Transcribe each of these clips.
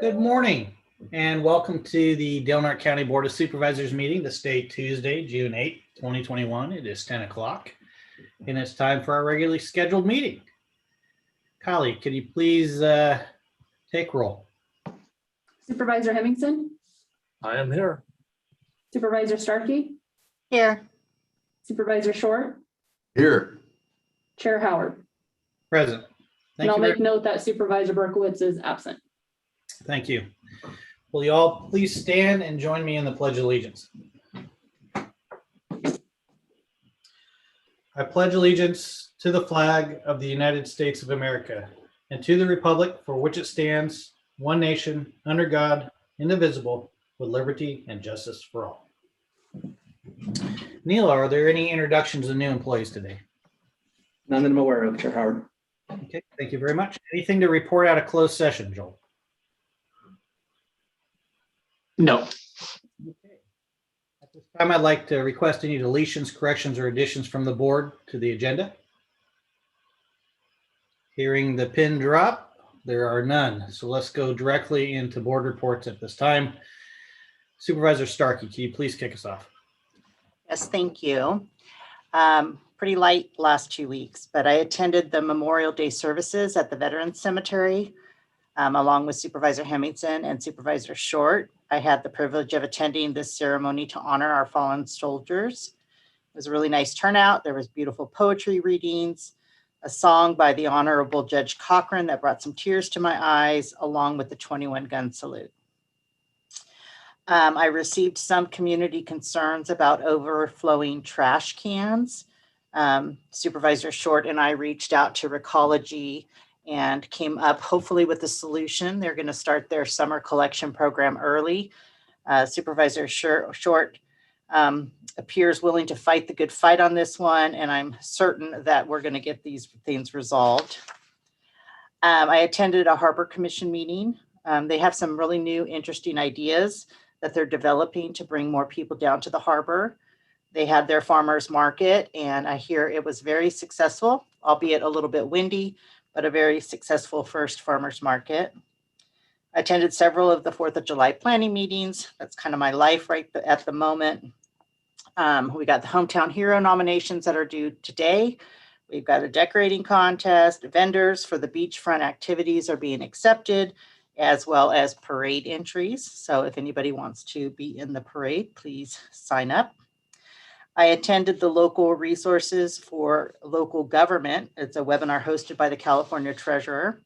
Good morning and welcome to the Del Norte County Board of Supervisors meeting this day, Tuesday, June 8th, 2021. It is 10 o'clock and it's time for our regularly scheduled meeting. Kylie, could you please take roll? Supervisor Hemmingson? I am here. Supervisor Starkey? Here. Supervisor Short? Here. Chair Howard? Present. And I'll make note that Supervisor Berkowitz is absent. Thank you. Will you all please stand and join me in the Pledge of Allegiance? I pledge allegiance to the flag of the United States of America and to the republic for which it stands, one nation, under God, indivisible, with liberty and justice for all. Neil, are there any introductions of new employees today? None that I'm aware of, Chair Howard. Okay, thank you very much. Anything to report out of closed session, Joel? No. Okay. At this time, I'd like to request any deletions, corrections, or additions from the board to the agenda. Hearing the pin drop, there are none. So let's go directly into board reports at this time. Supervisor Starkey, can you please kick us off? Yes, thank you. Pretty light last 2 weeks, but I attended the Memorial Day services at the Veterans Cemetery along with Supervisor Hemmingson and Supervisor Short. I had the privilege of attending this ceremony to honor our fallen soldiers. It was a really nice turnout. There was beautiful poetry readings, a song by the Honorable Judge Cochran that brought some tears to my eyes, along with the 21 gun salute. I received some community concerns about overflowing trash cans. Supervisor Short and I reached out to Recology and came up hopefully with a solution. They're going to start their summer collection program early. Supervisor Short appears willing to fight the good fight on this one, and I'm certain that we're going to get these things resolved. I attended a Harbor Commission meeting. They have some really new, interesting ideas that they're developing to bring more people down to the harbor. They had their farmers market, and I hear it was very successful, albeit a little bit windy, but a very successful first farmers market. I attended several of the 4th of July planning meetings. That's kind of my life right at the moment. We got the Hometown Hero nominations that are due today. We've got a decorating contest. Vendors for the beachfront activities are being accepted, as well as parade entries. So if anybody wants to be in the parade, please sign up. I attended the Local Resources for Local Government. It's a webinar hosted by the California Treasurer.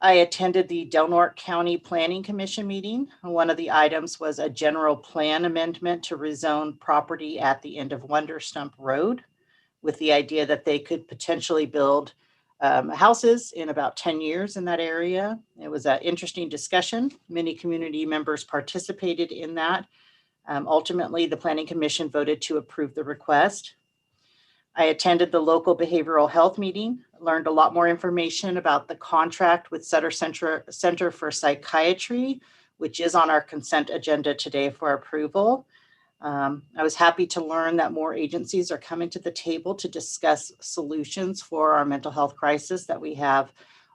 I attended the Del Norte County Planning Commission meeting. One of the items was a general plan amendment to rezone property at the end of Wonder Stump Road, with the idea that they could potentially build houses in about 10 years in that area. It was an interesting discussion. Many community members participated in that. Ultimately, the Planning Commission voted to approve the request. I attended the local behavioral health meeting, learned a lot more information about the contract with Sutter Center for Psychiatry, which is on our consent agenda today for approval. I was happy to learn that more agencies are coming to the table to discuss solutions for our mental health crisis that we have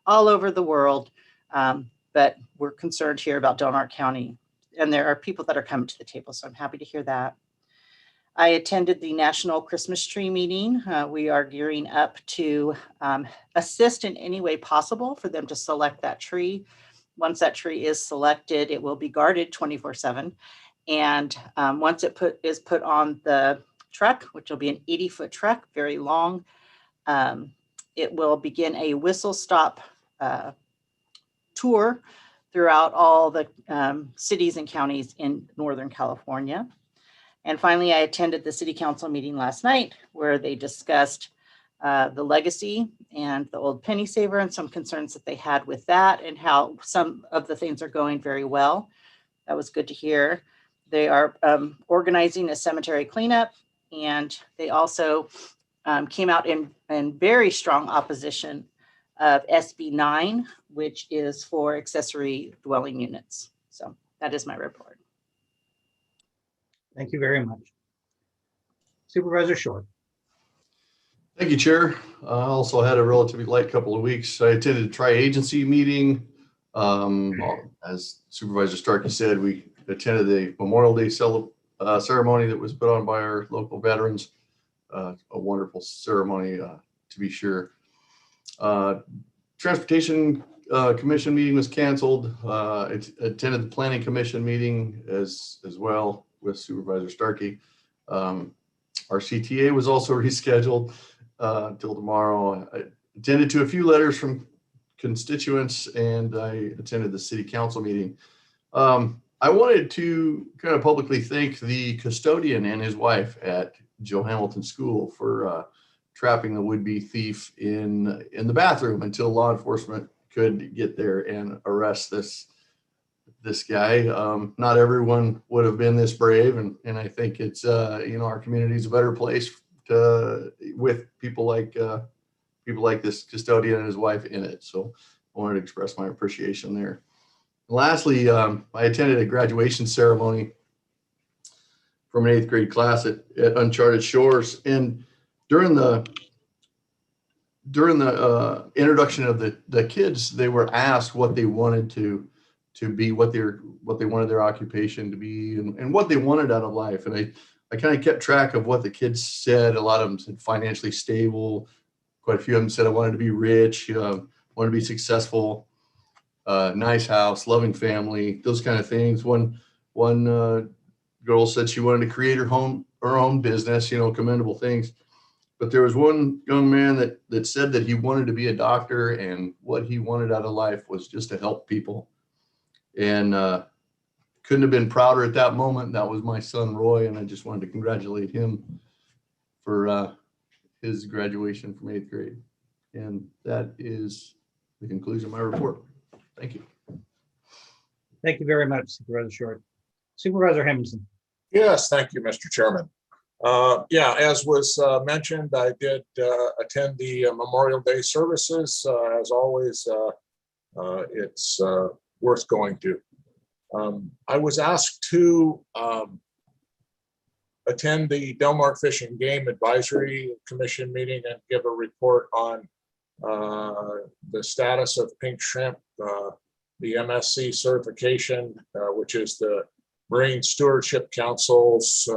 all over the world, but we're concerned here about Del Norte County. And there are people that are coming to the table, so I'm happy to hear that. I attended the National Christmas Tree meeting. We are gearing up to assist in any way possible for them to select that tree. Once that tree is selected, it will be guarded 24/7. And once it is put on the truck, which will be an 80-foot truck, very long, it will begin a whistle stop tour throughout all the cities and counties in Northern California. And finally, I attended the city council meeting last night where they discussed the legacy and the old penny saver and some concerns that they had with that and how some of the things are going very well. That was good to hear. They are organizing a cemetery cleanup, and they also came out in very strong opposition of SB 9, which is for accessory dwelling units. So that is my report. Thank you very much. Supervisor Short. Thank you, Chair. I also had a relatively light couple of weeks. I attended a tri-agency meeting As Supervisor Starkey said, we attended the Memorial Day ceremony that was put on by our local veterans. A wonderful ceremony, to be sure. Transportation Commission meeting was canceled. Attended the Planning Commission meeting as well with Supervisor Starkey. Our CTA was also rescheduled till tomorrow. I attended to a few letters from constituents, and I attended the city council meeting. I wanted to kind of publicly thank the custodian and his wife at Joe Hamilton School for trapping the would-be thief in the bathroom until law enforcement could get there and arrest this guy. Not everyone would have been this brave, and I think it's our community is a better place with people like this custodian and his wife in it. So I wanted to express my appreciation there. And lastly, I attended a graduation ceremony from an 8th grade class at Uncharted Shores, and during the introduction of the kids, they were asked what they wanted to be, what they wanted their occupation to be, and what they wanted out of life. And I kind of kept track of what the kids said. A lot of them said financially stable. Quite a few of them said I wanted to be rich, wanted to be successful, nice house, loving family, those kind of things. One girl said she wanted to create her own business, commendable things. But there was one young man that said that he wanted to be a doctor, and what he wanted out of life was just to help people. And couldn't have been prouder at that moment. That was my son, Roy, and I just wanted to congratulate him for his graduation from 8th grade. And that is the conclusion of my report. Thank you. Thank you very much, Supervisor Short. Supervisor Henderson. Yes, thank you, Mr. Chairman. As was mentioned, I did attend the Memorial Day services. As always, it's worth going to. I was asked to attend the Del Mar Fish and Game Advisory Commission meeting and give a report on the status of pink shrimp, the MSC certification, which is the Marine Stewardship Council's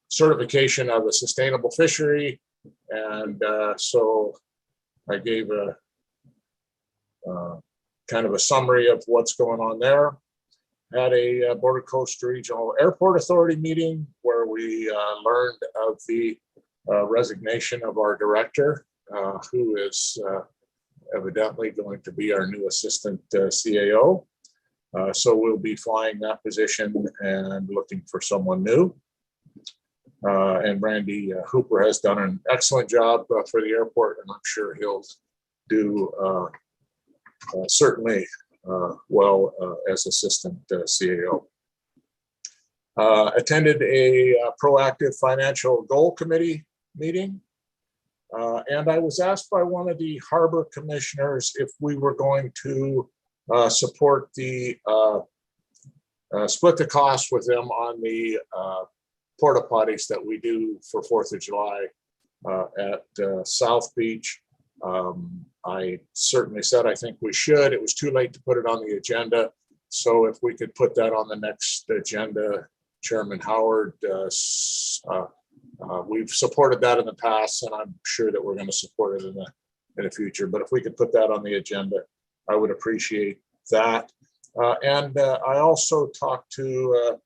certification of a sustainable fishery. And so I gave a kind of a summary of what's going on there. Had a Border Coast Regional Airport Authority meeting where we learned of the resignation of our director, who is evidently going to be our new assistant CAO. So we'll be flying that position and looking for someone new. And Randy Hooper has done an excellent job for the airport, and I'm sure he'll do certainly well as assistant CAO. Attended a proactive financial goal committee meeting. And I was asked by one of the harbor commissioners if we were going to support the split the cost with them on the porta potties that we do for 4th of July at South Beach. I certainly said I think we should. It was too late to put it on the agenda. So if we could put that on the next agenda, Chairman Howard, we've supported that in the past, and I'm sure that we're going to support it in the future. But if we could put that on the agenda, I would appreciate that. And I also talked to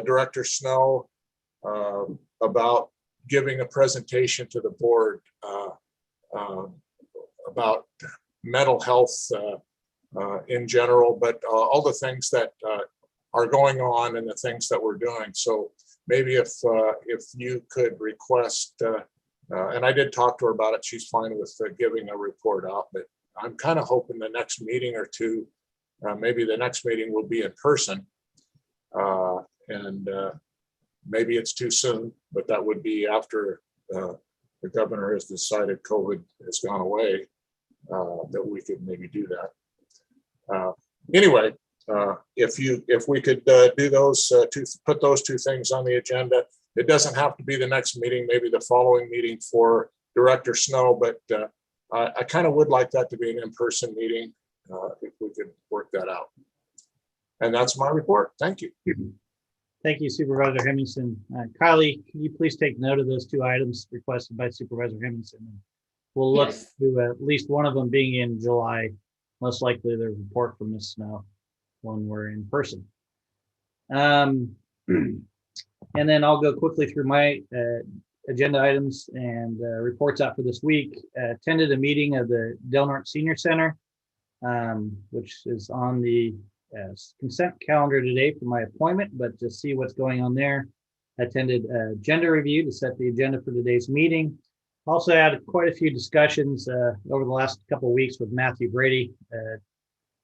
Director Snow about giving a presentation to the board about mental health in general, but all the things that are going on and the things that we're doing. So maybe if you could request, and I did talk to her about it, she's fine with giving a report out, but I'm kind of hoping the next meeting or two, maybe the next meeting will be in person. And maybe it's too soon, but that would be after the governor has decided COVID has gone away, that we could maybe do that. Anyway, if we could do those put those two things on the agenda, it doesn't have to be the next meeting, maybe the following meeting for Director Snow, but I kind of would like that to be an in-person meeting, if we could work that out. And that's my report. Thank you. Thank you, Supervisor Hemmingson. Kylie, can you please take note of those 2 items requested by Supervisor Hemmingson? We'll look Yes. to at least one of them being in July, most likely the report from Ms. Snow when we're in person. And then I'll go quickly through my agenda items and reports out for this week. Attended a meeting of the Del Norte Senior Center, which is on the consent calendar today for my appointment, but to see what's going on there. Attended a agenda review to set the agenda for today's meeting. Also had quite a few discussions over the last couple of weeks with Matthew Brady,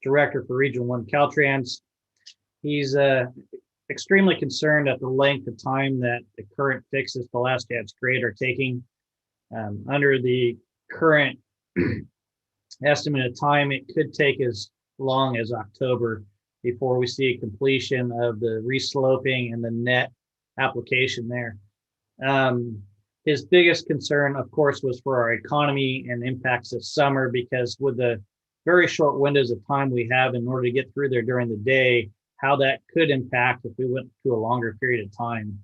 Director for Regional 1 Caltrans. He's extremely concerned at the length of time that the current fixes the last tabs grade are taking. Under the current estimate of time, it could take as long as October before we see completion of the resloping and the net application there. His biggest concern, of course, was for our economy and impacts of summer, because with the very short windows of time we have in order to get through there during the day, how that could impact if we went to a longer period of time.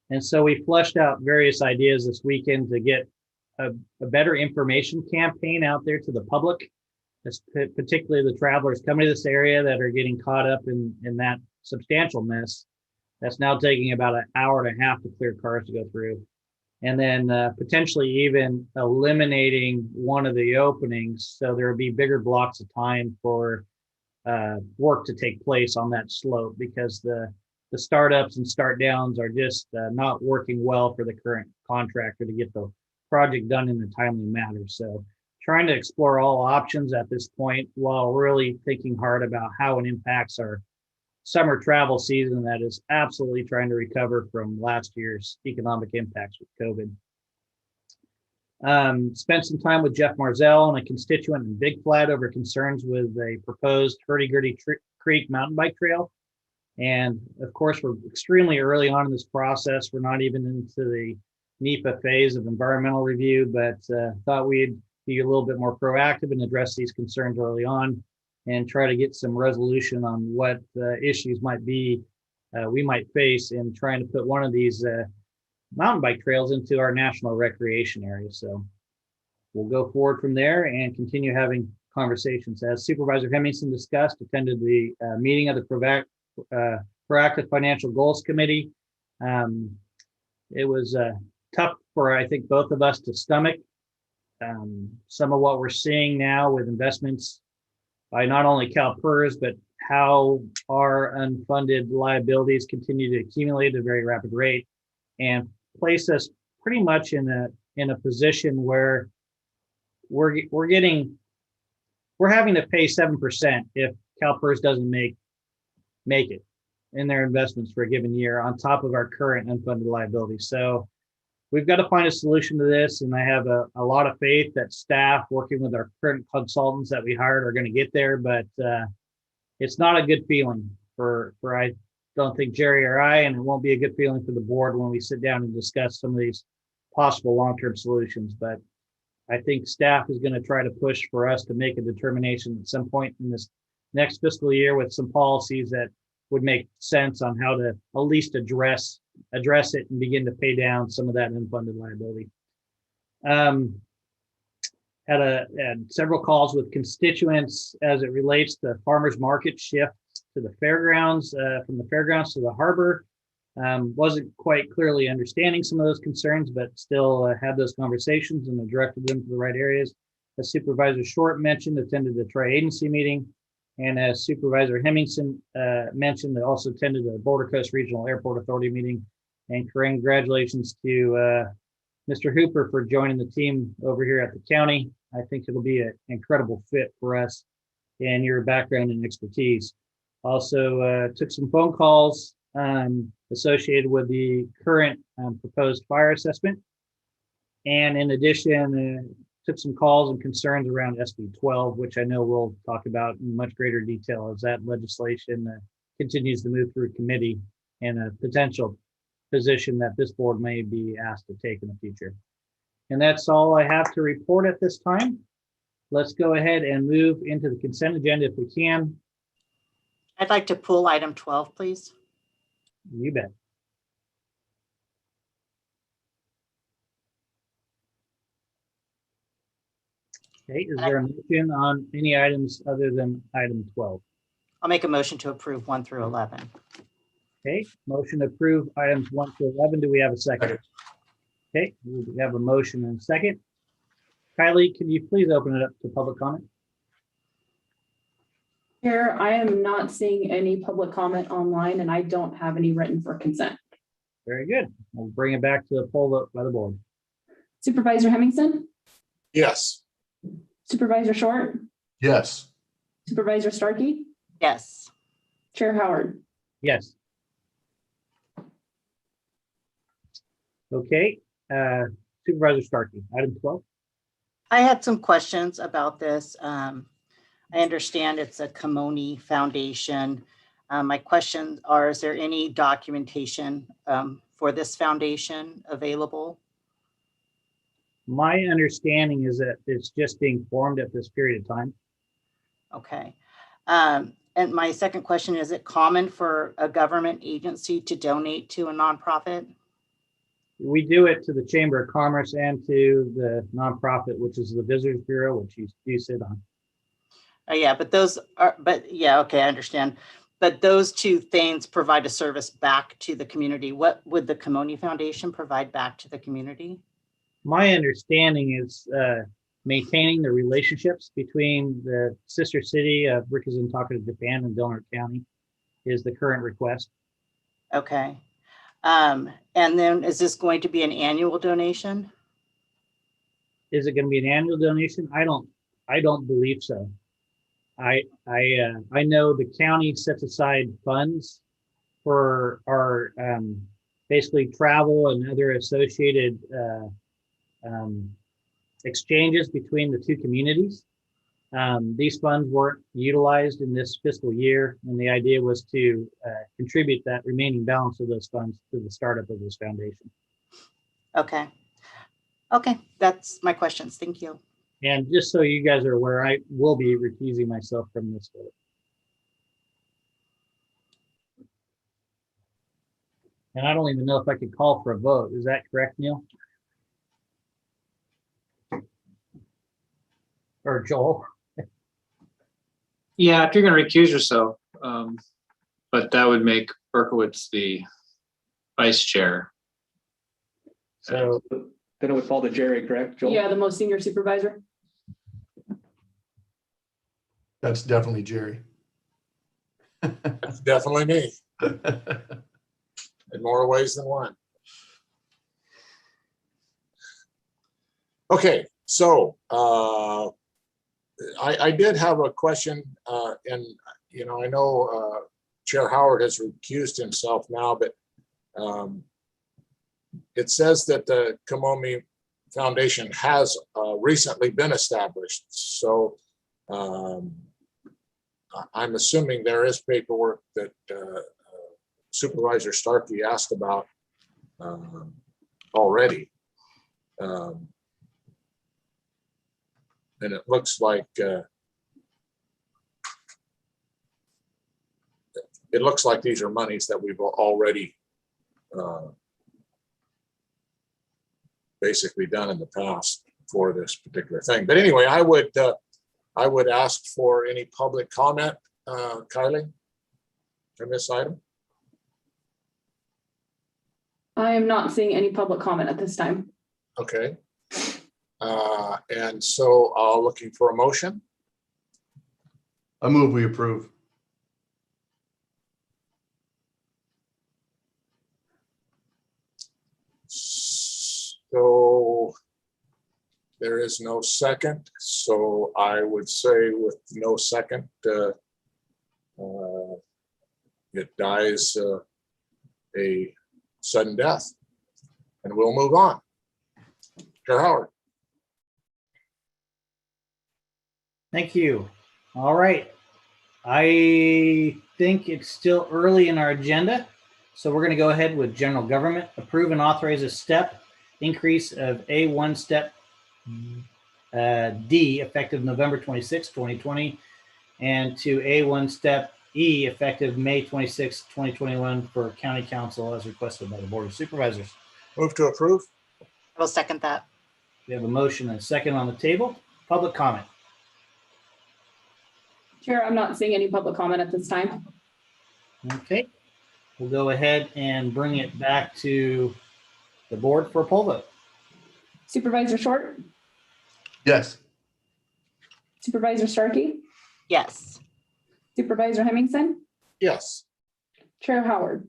And so we fleshed out various ideas this weekend to get a better information campaign out there to the public, particularly the travelers coming to this area that are getting caught up in that substantial mess that's now taking about an hour and a half to clear cars to go through. And then potentially even eliminating one of the openings, so there would be bigger blocks of time for work to take place on that slope, because the startups and start downs are just not working well for the current contractor to get the project done in a timely manner. So trying to explore all options at this point, while really thinking hard about how it impacts our summer travel season that is absolutely trying to recover from last year's economic impacts with COVID. Spent some time with Jeff Marzell and a constituent in Big Flat over concerns with a proposed Hurdy-Gurdy Creek mountain bike trail. And of course, we're extremely early on in this process. We're not even into the NEPA phase of environmental review, but thought we'd be a little bit more proactive and address these concerns early on and try to get some resolution on what issues might be we might face in trying to put one of these mountain bike trails into our national recreation area. So we'll go forward from there and continue having conversations. As Supervisor Hemmingson discussed, attended the meeting of the Proactive Financial Goals Committee. It was tough for, I think, both of us to stomach some of what we're seeing now with investments by not only CalPERS, but how our unfunded liabilities continue to accumulate at a very rapid rate and place us pretty much in a position where we're having to pay 7% if CalPERS doesn't make it in their investments for a given year on top of our current unfunded liabilities. So we've got to find a solution to this, and I have a lot of faith that staff working with our current consultants that we hired are going to get there, but it's not a good feeling for I don't think Jerry or I, and it won't be a good feeling for the board when we sit down and discuss some of these possible long-term solutions. But I think staff is going to try to push for us to make a determination at some point in this next fiscal year with some policies that would make sense on how to at least address it and begin to pay down some of that unfunded liability. Had several calls with constituents as it relates to farmers market shift to the fairgrounds, from the fairgrounds to the harbor. Wasn't quite clearly understanding some of those concerns, but still had those conversations and directed them to the right areas. As Supervisor Short mentioned, attended the tri-agency meeting. And as Supervisor Hemmingson mentioned, I also attended the Boulder Coast Regional Airport Authority meeting. And congratulations to Mr. Hooper for joining the team over here at the county. I think it'll be an incredible fit for us and your background and expertise. Also took some phone calls associated with the current proposed fire assessment. And in addition, took some calls and concerns around SB 12, which I know we'll talk about in much greater detail as that legislation continues to move through committee and a potential position that this board may be asked to take in the future. And that's all I have to report at this time. let's go ahead and move into the consent agenda if we can. I'd like to pull item 12, please. You bet. Okay, is there a motion on any items other than item 12? I'll make a motion to approve 1 through 11. Okay, motion to approve items 1 to 11. Do we have a second? Okay, we have a motion and a second. Kylie, can you please open it up to public comment? Chair, I am not seeing any public comment online and I don't have any written for consent. Very good. We'll bring it back to the poll vote by the board. Supervisor Hemmingson, Yes. Supervisor Short, Yes. Supervisor Starkey, Yes. Chair Howard. Yes. Okay, Supervisor Starkey, item 12. I had some questions about this. I understand it's a Kimoni Foundation. My questions are, is there any documentation for this foundation available? My understanding is that it's just being formed at this period of time. Okay. And my second question, is it common for a government agency to donate to a nonprofit? We do it to the Chamber of Commerce and to the nonprofit, which is the Visitors Bureau, which you sit on. Oh, yeah, okay, I understand. But those two things provide a service back to the community. What would the Kimoni Foundation provide back to the community? My understanding is maintaining the relationships between the sister city of Rikizantaka, Japan, and Delaware County is the current request. Okay. And then is this going to be an annual donation? Is it going to be an annual donation? I don't believe so. I know the county sets aside funds for our basically travel and other associated exchanges between the two communities. These funds weren't utilized in this fiscal year, and the idea was to contribute that remaining balance of those funds to the startup of this foundation. Okay. Okay, that's my questions. Thank you. And just so you guys are aware, I will be recusing myself from this vote. And I don't even know if I could call for a vote. Is that correct, Neil? Or Joel? Yeah, if you're going to recuse yourself, but that would make Berkowitz the vice chair. So Then it would fall to Jerry, correct, Joel? Yeah, the most senior supervisor. That's definitely Jerry. That's definitely me in more ways than one. Okay, so I did have a question, and I know Chair Howard has recused himself now, but it says that the Kimoni Foundation has recently been established. So I'm assuming there is paperwork that Supervisor Starkey asked about already. And it looks like these are monies that we've already basically done in the past for this particular thing. But anyway, I would ask for any public comment, Kylie, on this item. I am not seeing any public comment at this time. Okay. And so looking for a motion. I move we approve. So there is no second. So I would say with no second, it dies a sudden death, and we'll move on. Chair Howard. thank you. All right. I think it's still early in our agenda. So we're going to go ahead with general government, approve and authorize a step increase of A1 step D, effective November 26, 2020, and to A1 Step E, effective May 26, 2021 for County Council as requested by the Board of Supervisors. Move to approve? I will second that. We have a motion and a second on the table. Public comment. Chair, I'm not seeing any public comment at this time. Okay, we'll go ahead and bring it back to the board for a poll vote. Supervisor Short, Yes. Supervisor Starkey, Yes. Supervisor Hemmingson, Yes. Chair Howard.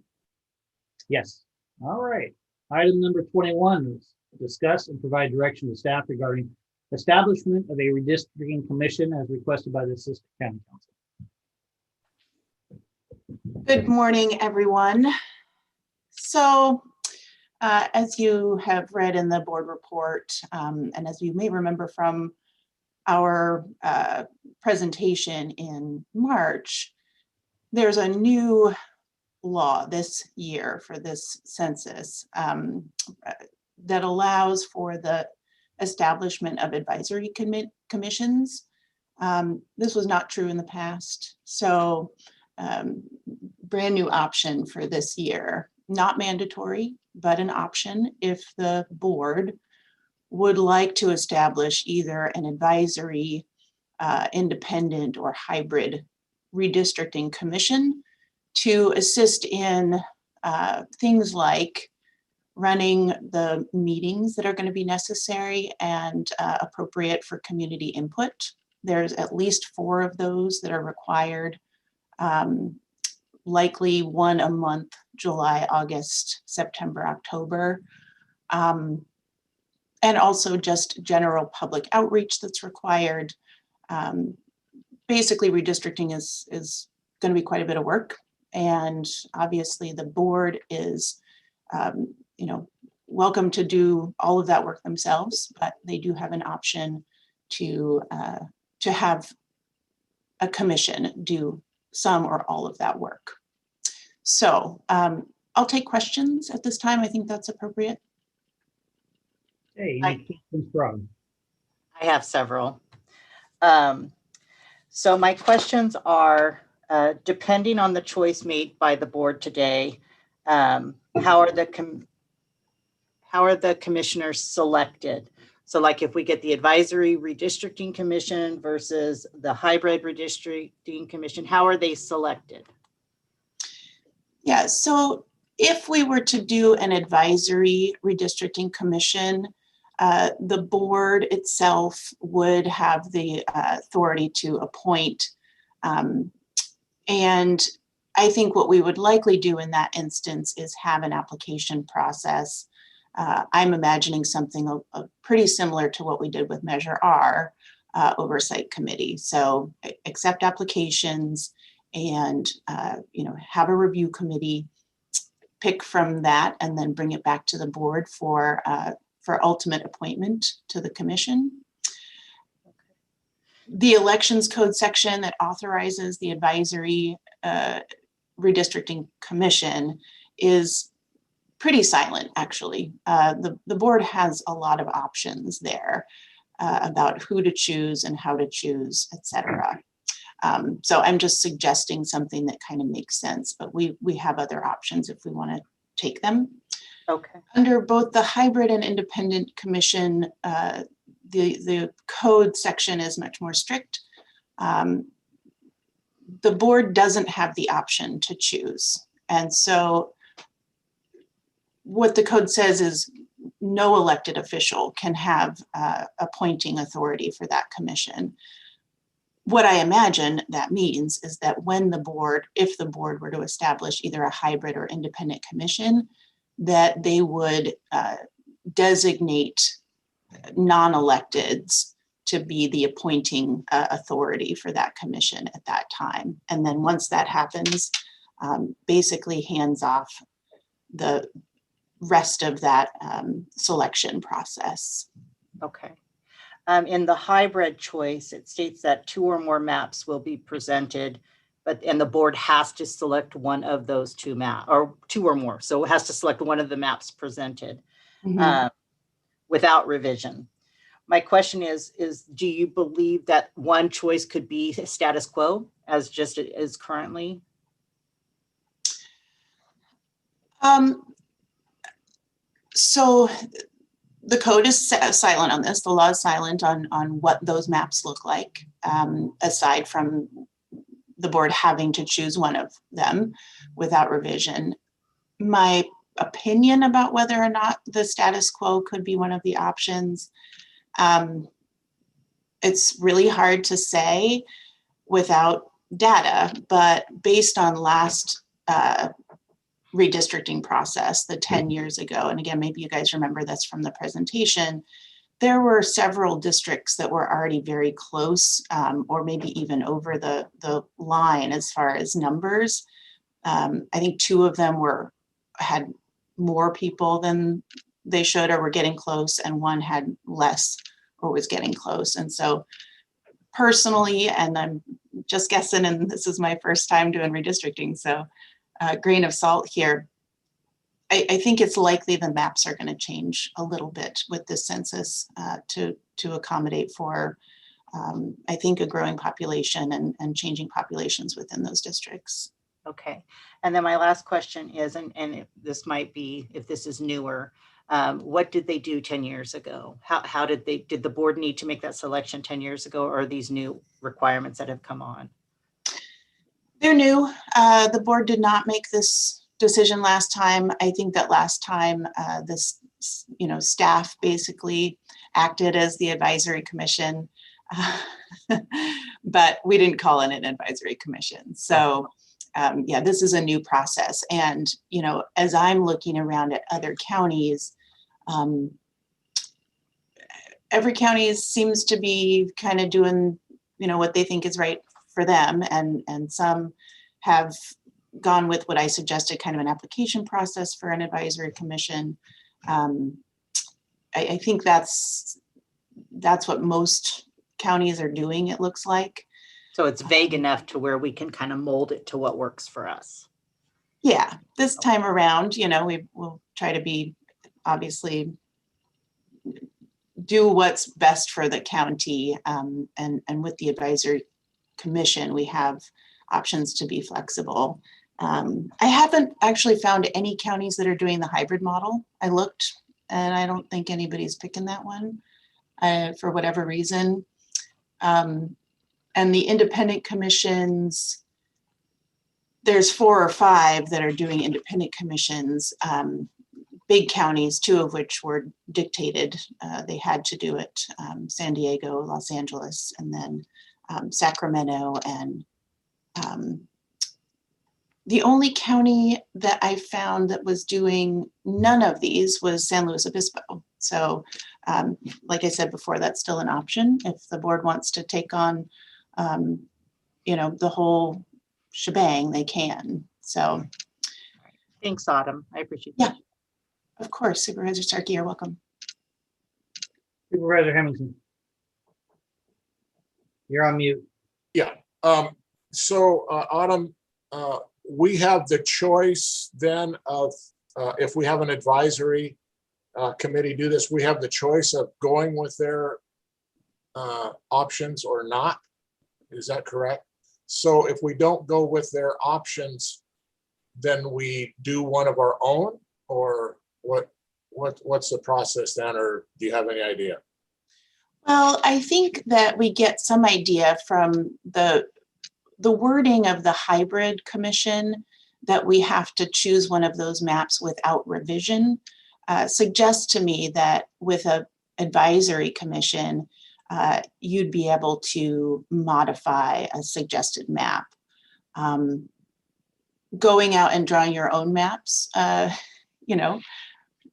Yes. All right. Item number 21 is discuss and provide direction to staff regarding establishment of a redistricting commission as requested by the Assistant County Council. Good morning, everyone. So, as you have read in the board report, and as you may remember from our presentation in March, there's a new law this year for this census that allows for the establishment of advisory commissions. This was not true in the past. So brand new option for this year, not mandatory, but an option if the board would like to establish either an advisory, independent, or hybrid redistricting commission to assist in things like running the meetings that are going to be necessary and appropriate for community input. There's at least 4 of those that are required, likely 1 a month, July, August, September, October. And also just general public outreach that's required. Basically, redistricting is going to be quite a bit of work. And obviously the board is welcome to do all of that work themselves, but they do have an option to have a commission do some or all of that work. So I'll take questions at this time. I think that's appropriate. Hey, any questions, Rob? I have several. So my questions are, depending on the choice made by the board today, how are the commissioners selected? So like if we get the advisory redistricting commission versus the hybrid redistricting commission, how are they selected? Yeah, so if we were to do an advisory redistricting commission, the board itself would have the authority to appoint. And I think what we would likely do in that instance is have an application process. I'm imagining something pretty similar to what we did with Measure R Oversight Committee. So accept applications and have a review committee, pick from that, and then bring it back to the board for ultimate appointment to the commission. The elections code section that authorizes the advisory redistricting commission is pretty silent, actually. The board has a lot of options there about who to choose and how to choose, et cetera. So I'm just suggesting something that kind of makes sense, but we have other options if we want to take them. Okay. Under both the hybrid and independent commission, the code section is much more strict. The board doesn't have the option to choose. And so what the code says is no elected official can have appointing authority for that commission. What I imagine that means is that when the board, if the board were to establish either a hybrid or independent commission, that they would designate non-electeds to be the appointing authority for that commission at that time. And then once that happens, basically hands off the rest of that selection process. Okay. In the hybrid choice, it states that 2 or more maps will be presented, and the board has to select one of those 2 maps, or 2 or more. So it has to select one of the maps presented without revision. my question is do you believe that one choice could be status quo as just it is currently? So the code is silent on this. The law is silent on what those maps look like, aside from the board having to choose one of them without revision. My opinion about whether or not the status quo could be one of the options, it's really hard to say without data, but based on last redistricting process, the 10 years ago, and again, maybe you guys remember this from the presentation, there were several districts that were already very close, or maybe even over the line as far as numbers. I think 2 of them had more people than they should or were getting close, and 1 had less or was getting close. And so personally, and I'm just guessing, and this is my first time doing redistricting, so grain of salt here, I think it's likely the maps are going to change a little bit with this census to accommodate for, I think, a growing population and changing populations within those districts. Okay. And then my last question is, and this might be, if this is newer, what did they do 10 years ago? How did the board need to make that selection 10 years ago, or are these new requirements that have come on? They're new. The board did not make this decision last time. I think that last time this, staff basically acted as the advisory commission, but we didn't call it an advisory commission. So yeah, this is a new process. And, as I'm looking around at other counties, every county seems to be kind of doing, what they think is right for them. And some have gone with what I suggested, kind of an application process for an advisory commission. I think that's what most counties are doing, it looks like. So it's vague enough to where we can kind of mold it to what works for us. Yeah, this time around, we will try to be, obviously, do what's best for the county. And with the advisory commission, we have options to be flexible. I haven't actually found any counties that are doing the hybrid model. I looked, and I don't think anybody's picking that one for whatever reason. And the independent commissions, there's 4 or 5 that are doing independent commissions, big counties, 2 of which were dictated. They had to do it, San Diego, Los Angeles, and then Sacramento. And the only county that I found that was doing none of these was San Luis Obispo. So like I said before, that's still an option. If the board wants to take on the whole shebang, they can. So Thanks, Autumn. I appreciate yeah, that. of course. Supervisor Starkey, you're welcome. Supervisor Hemmington. You're on mute. Yeah. So Autumn, we have the choice then of if we have an advisory committee do this, we have the choice of going with their options or not. Is that correct? So if we don't go with their options, then we do one of our own, or what's the process then, or do you have any idea? Well, I think that we get some idea from the wording of the hybrid commission that we have to choose one of those maps without revision. Suggests to me that with an advisory commission, you'd be able to modify a suggested map. Going out and drawing your own maps,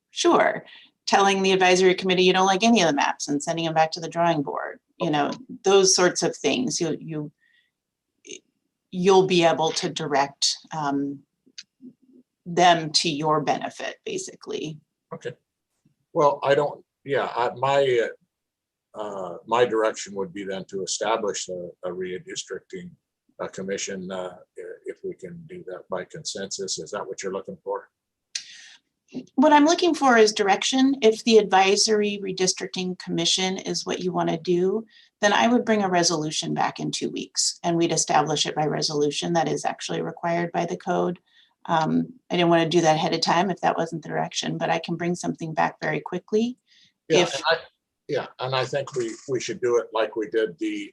sure. Telling the advisory committee you don't like any of the maps and sending them back to the drawing board, those sorts of things. You'll be able to direct them to your benefit, basically. Okay. Well, my direction would be then to establish a redistricting commission if we can do that by consensus. Is that what you're looking for? what I'm looking for is direction. If the advisory redistricting commission is what you want to do, then I would bring a resolution back in 2 weeks and we'd establish it by resolution. That is actually required by the code. I didn't want to do that ahead of time if that wasn't the direction, but I can bring something back very quickly. Yeah, If and I think we should do it like we did the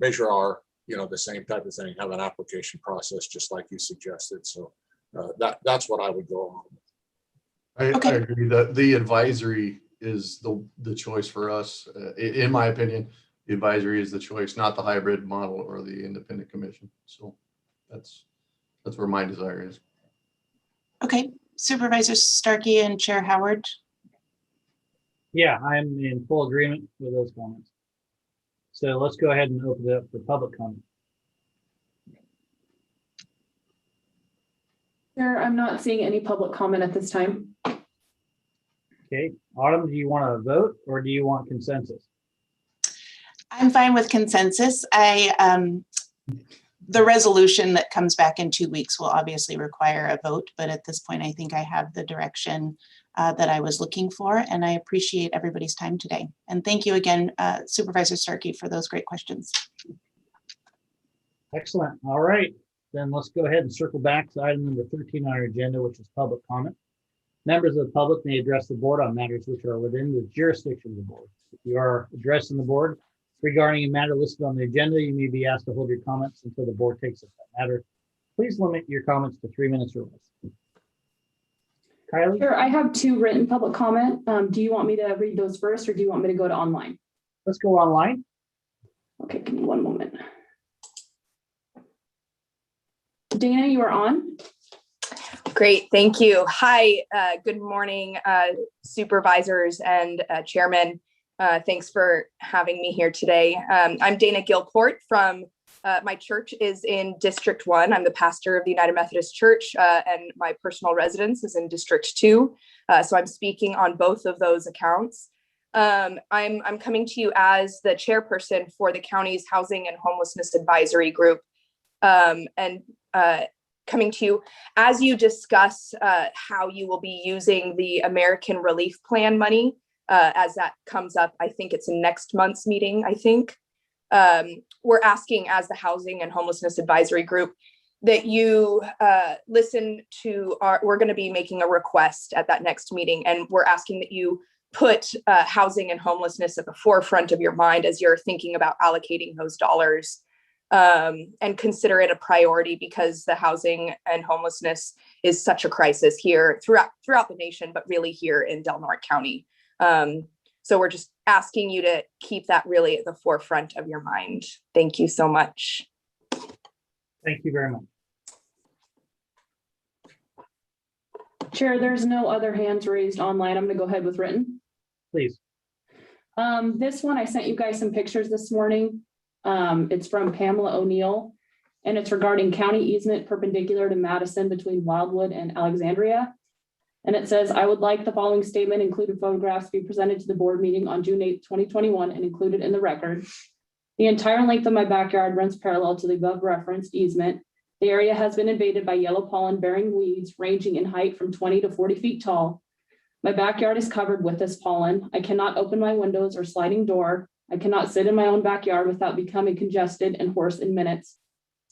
Measure R, the same type of thing, have an application process, just like you suggested. So that's what I would go on. I Okay. agree that the advisory is the choice for us. In my opinion, the advisory is the choice, not the hybrid model or the independent commission. So that's where my desire is. Okay, Supervisor Starkey and Chair Howard. Yeah, I'm in full agreement with those comments. So let's go ahead and open it up for public comment. Chair, I'm not seeing any public comment at this time. Okay, Autumn, do you want to vote or do you want consensus? I'm fine with consensus. The resolution that comes back in 2 weeks will obviously require a vote, but at this point, I think I have the direction that I was looking for, and I appreciate everybody's time today. And thank you again, Supervisor Starkey, for those great questions. Excellent. All right, then let's go ahead and circle back to item number 13 on our agenda, which is public comment. Members of the public may address the board on matters which are within the jurisdiction of the board. If you are addressing the board regarding a matter listed on the agenda, you may be asked to hold your comments until the board takes up that matter. Please limit your comments to 3 minutes or less. Kylie? Sure, I have 2 written public comment. Do you want me to read those first or do you want me to go to online? Let's go online. Okay, give me 1 moment. Dana, you are on. Great, thank you. Hi, good morning, supervisors and chairman. Thanks for having me here today. I'm Dana Gilport from, my church is in District 1. I'm the pastor of the United Methodist Church, and my personal residence is in District 2. So I'm speaking on both of those accounts. I'm coming to you as the chairperson for the county's Housing and Homelessness Advisory Group, and coming to you as you discuss how you will be using the American Relief Plan money. As that comes up, I think it's in next month's meeting, I think. We're asking as the Housing and Homelessness Advisory Group that you listen to we're going to be making a request at that next meeting, and we're asking that you put housing and homelessness at the forefront of your mind as you're thinking about allocating those dollars, and consider it a priority because the housing and homelessness is such a crisis here throughout the nation, but really here in Del Norte County. So we're just asking you to keep that really at the forefront of your mind. Thank you so much. Thank you very much. Chair, there's no other hands raised online. I'm going to go ahead with written. Please. This one, I sent you guys some pictures this morning. It's from Pamela O'Neill, and it's regarding county easement perpendicular to Madison between Wildwood and Alexandria. And it says, I would like the following statement included photographs to be presented to the board meeting on June 8th, 2021 and included in the record. The entire length of my backyard runs parallel to the above referenced easement. The area has been invaded by yellow pollen bearing weeds ranging in height from 20 to 40 feet tall. My backyard is covered with this pollen. I cannot open my windows or sliding door. I cannot sit in my own backyard without becoming congested and hoarse in minutes.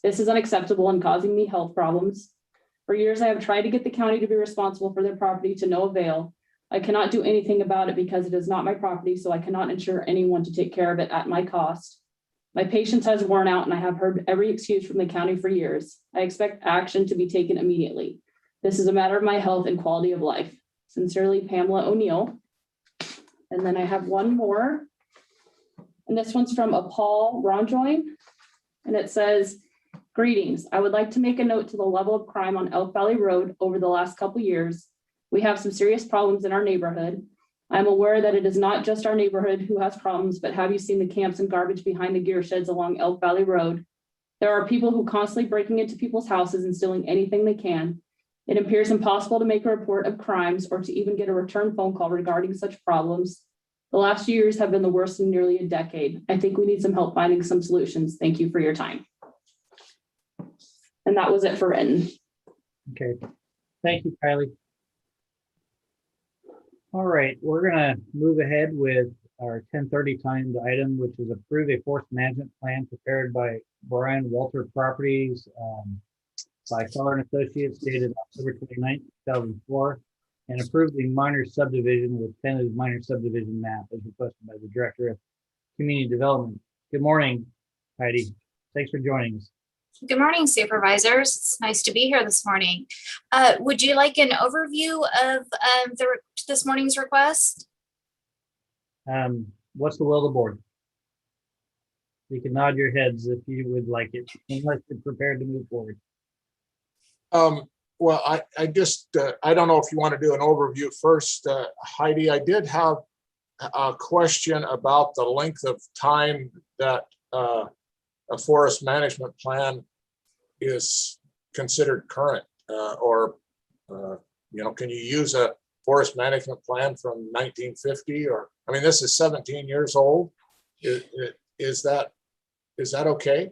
This is unacceptable and causing me health problems. For years, I have tried to get the county to be responsible for their property to no avail. I cannot do anything about it because it is not my property, so I cannot ensure anyone to take care of it at my cost. My patience has worn out and I have heard every excuse from the county for years. I expect action to be taken immediately. This is a matter of my health and quality of life. Sincerely, Pamela O'Neill. And then I have one more. And this one's from a Paul Ronjoin. And it says, greetings. I would like to make a note to the level of crime on Elk Valley Road over the last couple years. We have some serious problems in our neighborhood. I'm aware that it is not just our neighborhood who has problems, but have you seen the camps and garbage behind the gear sheds along Elk Valley Road? There are people who constantly breaking into people's houses and stealing anything they can. It appears impossible to make a report of crimes or to even get a return phone call regarding such problems. The last few years have been the worst in nearly a decade. I think we need some help finding some solutions. Thank you for your time. And that was it for written. Okay. Thank you very much. Thank you, Pamela. All right. Thank you, Kylie. All right, we're gonna move ahead with our 10:30 timed item, which is approve a forest management plan prepared by Brian Walter Properties by Feller and Associates dated October 29th, 2004, and approve the minor subdivision with tentative minor subdivision map as requested by the Director of Community Development. Good morning, Heidi. Thanks for joining us. Good morning, supervisors. It's nice to be here this morning. Would you like an overview of this morning's request? What's the will of the board? You can nod your heads if you would like it, unless you're prepared to move forward. Well, I just, I don't know if you want to do an overview first, Heidi. I did have a question about the length of time that a forest management plan is considered current, or can you use a forest management plan from 1950? Or, I mean, this is 17 years old. Is that okay?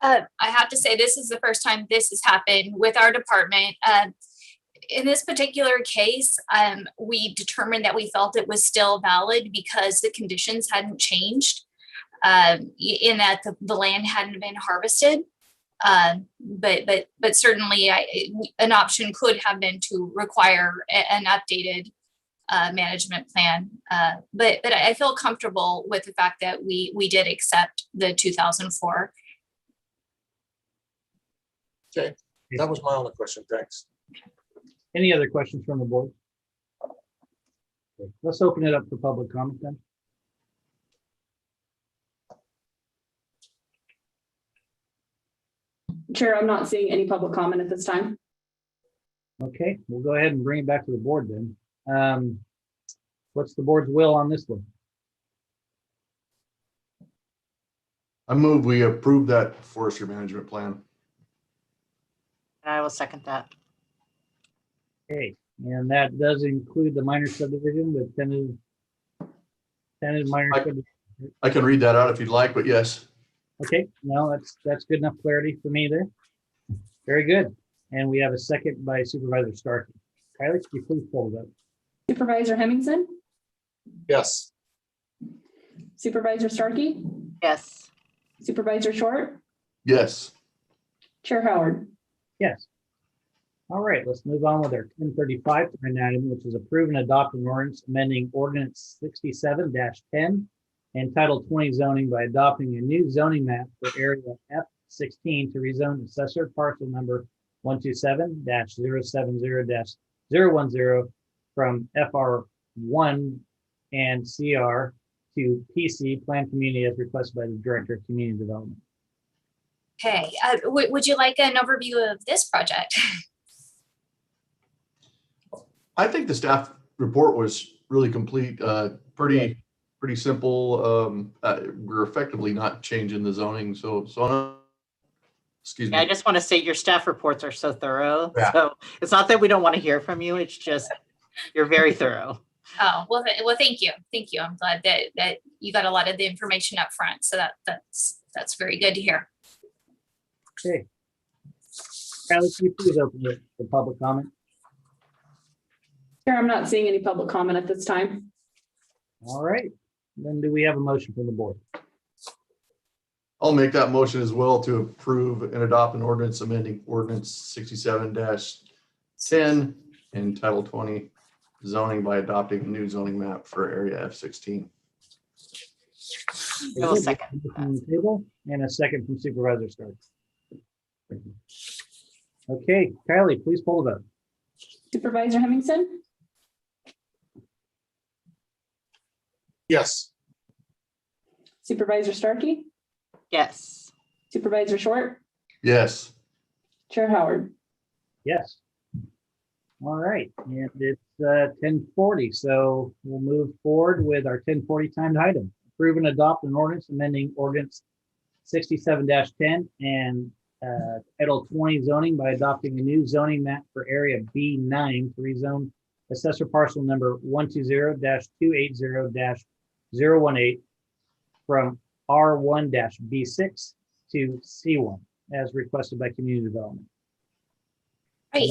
I have to say, this is the first time this has happened with our department. In this particular case, we determined that we felt it was still valid because the conditions hadn't changed, in that the land hadn't been harvested. But certainly an option could have been to require an updated management plan. But I feel comfortable with the fact that we did accept the 2004. Okay, that was my only question. Thanks. Any other questions from the board? Okay, let's open it up for public comment then. Chair, I'm not seeing any public comment at this time. Okay, we'll go ahead and bring it back to the board then. What's the board's will on this one? I move we approve that forestry management plan. And I will second that. Okay, and that does include the minor subdivision with tentative minor subdivision. I can read that out if you'd like, but yes. Okay, no, that's good enough clarity for me there. Very good. And we have a second by Supervisor Starkey. Kylie, could you please pull it up? Supervisor Hemmingson, Yes. Supervisor Starkey, Yes. Supervisor Short, Yes. Chair Howard. Yes. All right, let's move on with our 10:35 item, which is approve and adopt an ordinance amending ordinance 67-10 and Title 20 zoning by adopting a new zoning map for area F16 to rezone assessor parcel number 127-070-010 from FR1 and CR to PC Plan Community as requested by the Director of Community Development. Okay, would you like an overview of this project? I think the staff report was really complete, pretty simple. We're effectively not changing the zoning, so excuse me. Yeah, I just want to say your staff reports are so thorough. Yeah. So it's not that we don't want to hear from you. It's just, you're very thorough. Oh, well, thank you. Thank you. I'm glad that you got a lot of the information up front. So that's very good to hear. Okay. Kylie, can you please open it for public comment? Chair, I'm not seeing any public comment at this time. All right, then do we have a motion from the board? I'll make that motion as well to approve and adopt an ordinance amending ordinance 67-10 and Title 20 zoning by adopting a new zoning map for area F16. I will second From the table and a second from Supervisor Stark. Okay, Kylie, please pull the vote. Supervisor Hemmingson, Yes. Supervisor Starkey, Yes. Supervisor Short, Yes. Chair Howard. Yes. All right, and it's 10:40, so we'll move forward with our 10:40 timed item. Approve and adopt an ordinance amending ordinance 67-10 and Title 20 zoning by adopting a new zoning map for area B9 to rezone assessor parcel number 120-280-018 from R1-B6 to C1 as requested by Community Development. Right.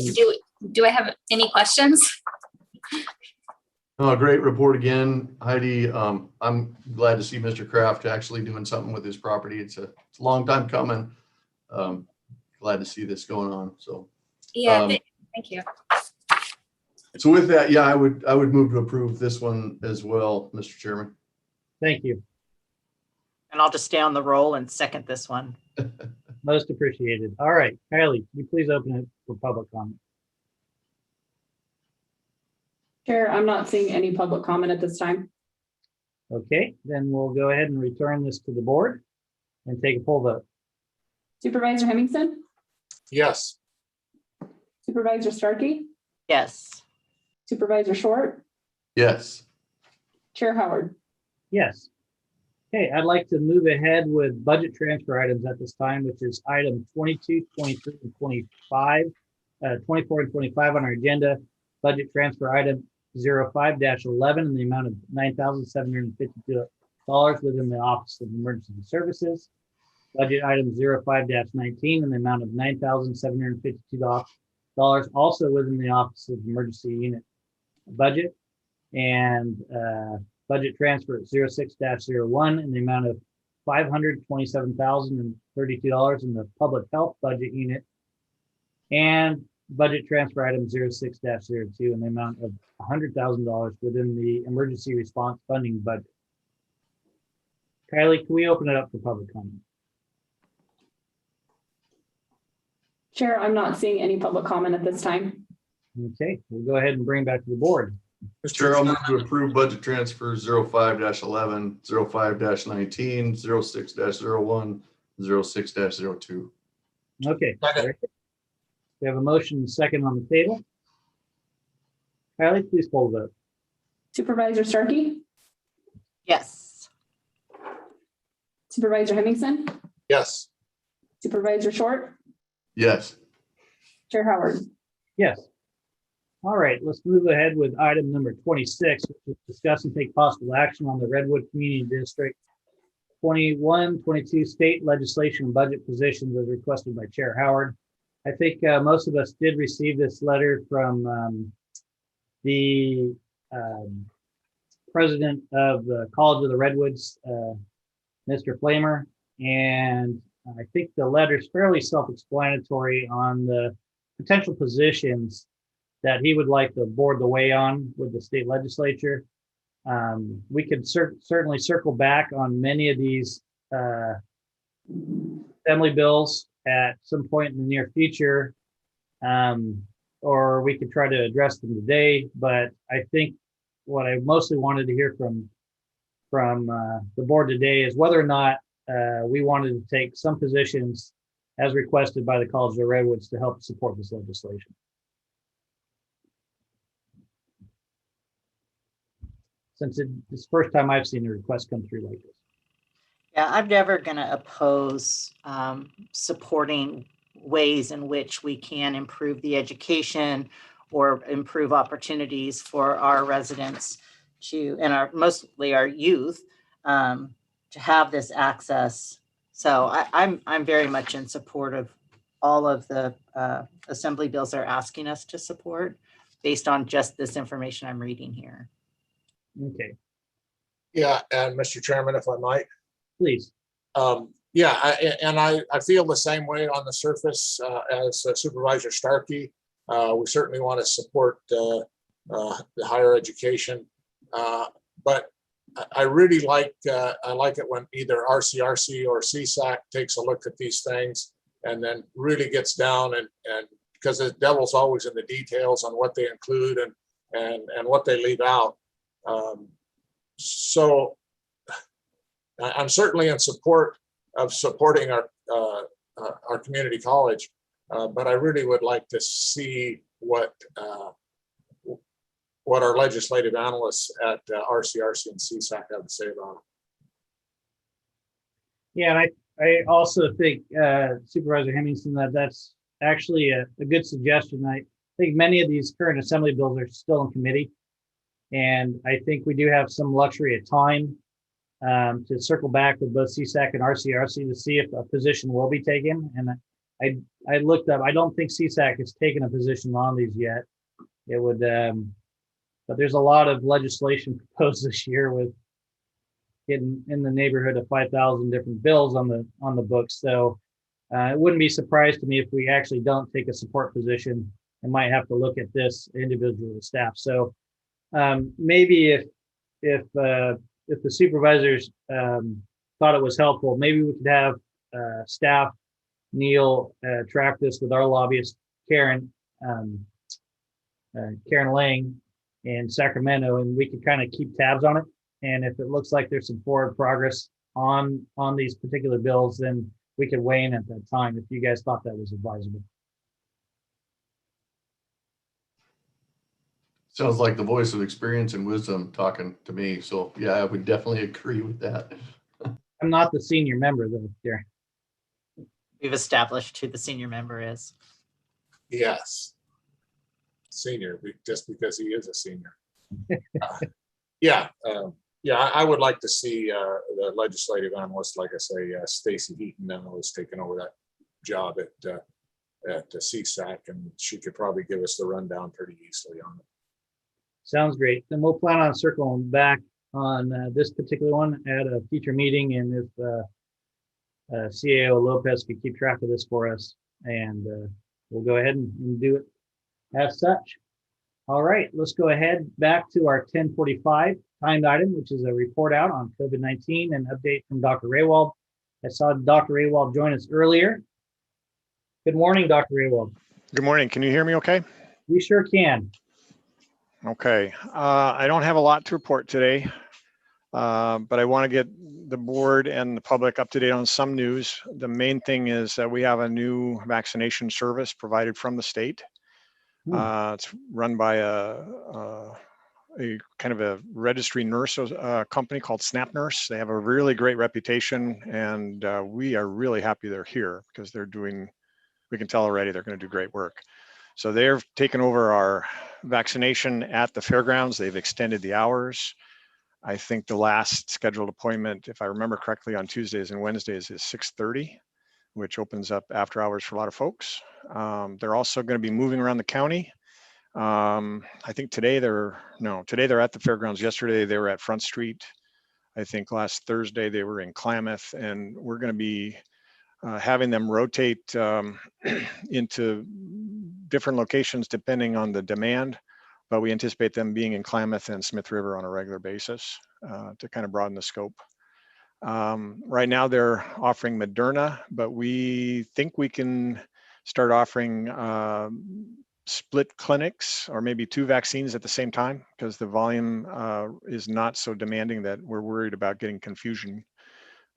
Do I have any questions? Oh, great report again, Heidi. I'm glad to see Mr. Kraft actually doing something with his property. It's a long time coming. Glad to see this going on. So, Yeah, thank you. so with that, yeah, I would move to approve this one as well, Mr. Chairman. Thank you. And I'll just stay on the roll and second this one. Most appreciated. All right, Kylie, can you please open it for public comment? Chair, I'm not seeing any public comment at this time. Okay, then we'll go ahead and return this to the board and take a poll vote. Supervisor Hemmingson, Yes. Supervisor Starkey, Yes. Supervisor Short, Yes. Chair Howard. Yes. Okay, I'd like to move ahead with budget transfer items at this time, which is item 22, 23, and 25, 24 and 25 on our agenda. Budget transfer item 05-11 in the amount of $9,752 within the Office of Emergency Services. Budget item 05-19 in the amount of $9,752 also within the Office of Emergency Unit budget. And budget transfer 06-01 in the amount of $527,032 in the Public Health Budget Unit. And budget transfer item 06-02 in the amount of $100,000 within the Emergency Response Funding budget. Kylie, can we open it up for public comment? Chair, I'm not seeing any public comment at this time. Okay, we'll go ahead and bring it back to the board. Chair, I'll move to approve budget transfers 05-11, 05-19, 06-01, 06-02. Okay. Second. We have a motion and second on the table. Kylie, please poll the vote. Supervisor Starkey, Yes. Supervisor Hemmingson, Yes. Supervisor Short, Yes. Chair Howard. Yes. All right, let's move ahead with item number 26, which is discuss and take possible action on the Redwood Community District 21-22 state legislation and budget positions as requested by Chair Howard. I think most of us did receive this letter from the president of the College of the Redwoods, Mr. Flamer, and I think the letter is fairly self-explanatory on the potential positions that he would like to board the way on with the state legislature. We could certainly circle back on many of these assembly bills at some point in the near future, or we could try to address them today. But I think what I mostly wanted to hear from the board today is whether or not we wanted to take some positions as requested by the College of the Redwoods to help support this legislation. Since it's the first time I've seen a request come through like this. Yeah, I'm never going to oppose supporting ways in which we can improve the education or improve opportunities for our residents and mostly our youth to have this access. So I'm very much in support of all of the assembly bills they're asking us to support based on just this information I'm reading here. Okay, Yeah, and Mr. Chairman, if I might. please. Yeah, I feel the same way on the surface as Supervisor Starkey. We certainly want to support the higher education, but I really like it when either RCRC or CSAC takes a look at these things and then really gets down and because the devil's always in the details on what they include and what they leave out. So I'm certainly in support of supporting our community college, but I really would like to see what our legislative analysts at RCRC and CSAC have to say about it. Yeah, and I also think Supervisor Hemmingson that's actually a good suggestion. I think many of these current assembly bills are still in committee, and I think we do have some luxury of time to circle back with both CSAC and RCRC to see if a position will be taken. And I looked up, I don't think CSAC has taken a position on these yet. It would, but there's a lot of legislation proposed this year with getting in the neighborhood of 5,000 different bills on the books. So it wouldn't be surprised to me if we actually don't take a support position and might have to look at this individual staff. So maybe if the supervisors thought it was helpful, maybe we could have staff Neil track this with our lobbyist Karen Lang in Sacramento, and we could kind of keep tabs on it. And if it looks like there's some forward progress on these particular bills, then we could weigh in at that time if you guys thought that was advisable. Sounds like the voice of experience and wisdom talking to me. So yeah, I would definitely agree with that. I'm not the senior member though, Karen. We've established who the senior member is. Yes. Senior, just because he is a senior. Yeah, I would like to see the legislative analyst, like I say, Stacy Heaton was taking over that job at CSAC, and she could probably give us the rundown pretty easily on it. Sounds great. Then we'll plan on circling back on this particular one at a future meeting, and if CAO Lopez could keep track of this for us, and we'll go ahead and do it as such. All right, let's go ahead back to our 10:45 timed item, which is a report out on COVID-19 and update from Dr. Raywald. I saw Dr. Raywald join us earlier. Good morning, Dr. Raywald. Good morning. Can you hear me okay? We sure can. Okay. I don't have a lot to report today, but I want to get the board and the public up to date on some news. The main thing is that we have a new vaccination service provided from the state. It's run by a kind of a registry nurse company called Snap Nurse. They have a really great reputation, and we are really happy they're here because they're doing, we can tell already they're going to do great work. So they've taken over our vaccination at the fairgrounds. They've extended the hours. I think the last scheduled appointment, if I remember correctly, on Tuesdays and Wednesdays is 6:30, which opens up after hours for a lot of folks. They're also going to be moving around the county. I think today they're at the fairgrounds. Yesterday they were at Front Street. I think last Thursday they were in Klamath, and we're going to be having them rotate into different locations depending on the demand, but we anticipate them being in Klamath and Smith River on a regular basis to kind of broaden the scope. Right now they're offering Moderna, but we think we can start offering split clinics or maybe 2 vaccines at the same time, because the volume is not so demanding that we're worried about getting confusion.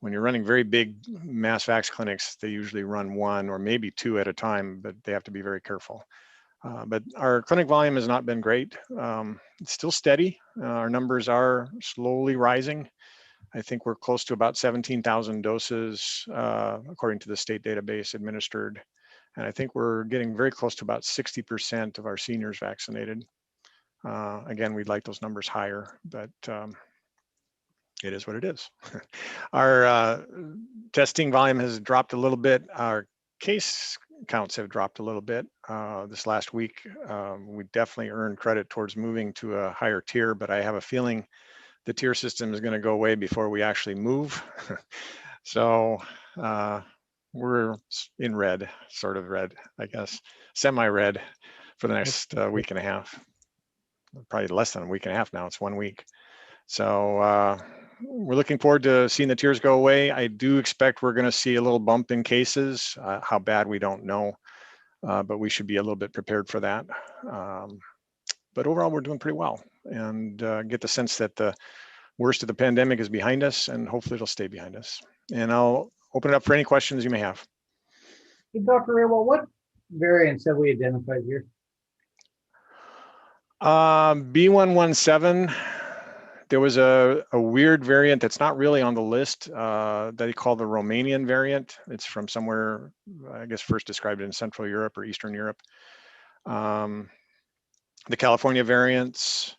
When you're running very big mass vax clinics, they usually run 1 or maybe 2 at a time, but they have to be very careful. But our clinic volume has not been great. It's still steady. Our numbers are slowly rising. I think we're close to about 17,000 doses, according to the state database administered. And I think we're getting very close to about 60% of our seniors vaccinated. Again, we'd like those numbers higher, but it is what it is. Our testing volume has dropped a little bit. Our case counts have dropped a little bit. This last week, we definitely earned credit towards moving to a higher tier, but I have a feeling the tier system is going to go away before we actually move. So we're in red, sort of red, I guess, semi-red for the next week and a half. Probably less than a week and a half now. It's 1 week. So we're looking forward to seeing the tiers go away. I do expect we're going to see a little bump in cases. How bad, we don't know, but we should be a little bit prepared for that. But overall, we're doing pretty well, and get the sense that the worst of the pandemic is behind us, and hopefully it'll stay behind us. And I'll open it up for any questions you may have. Hey, Dr. Raywald, what variants have we identified here? B117, there was a weird variant that's not really on the list that they call the Romanian variant. It's from somewhere, I guess, first described in Central Europe or Eastern Europe. The California variants,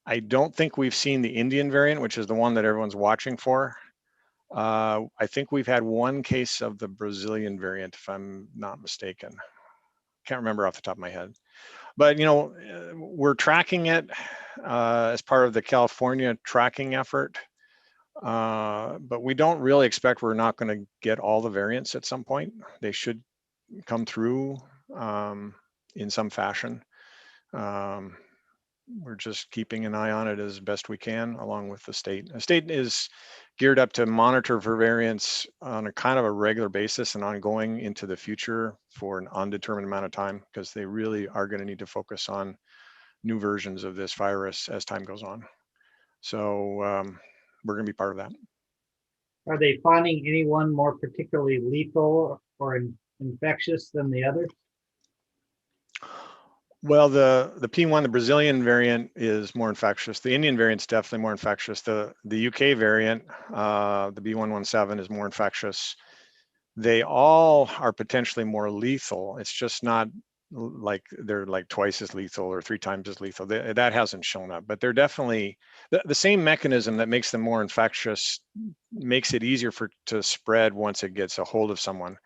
I don't think we've seen the Indian variant, which is the one that everyone's watching for. I think we've had one case of the Brazilian variant, if I'm not mistaken. Can't remember off the top of my head. But, you know, we're tracking it as part of the California tracking effort. But we don't really expect we're not going to get all the variants at some point. They should come through in some fashion. We're just keeping an eye on it as best we can, along with the state. The state is geared up to monitor for variants on a kind of a regular basis and ongoing into the future for an undetermined amount of time, because they really are going to need to focus on new versions of this virus as time goes on. So we're going to be part of that. Are they finding anyone more particularly lethal or infectious than the others? Well, the P1, the Brazilian variant, is more infectious. The Indian variant is definitely more infectious. The UK variant, the B117, is more infectious. They all are potentially more lethal. It's just not like they're like twice as lethal or 3 times as lethal. That hasn't shown up, but they're definitely the same mechanism that makes them more infectious makes it easier to spread once it gets a hold of someone.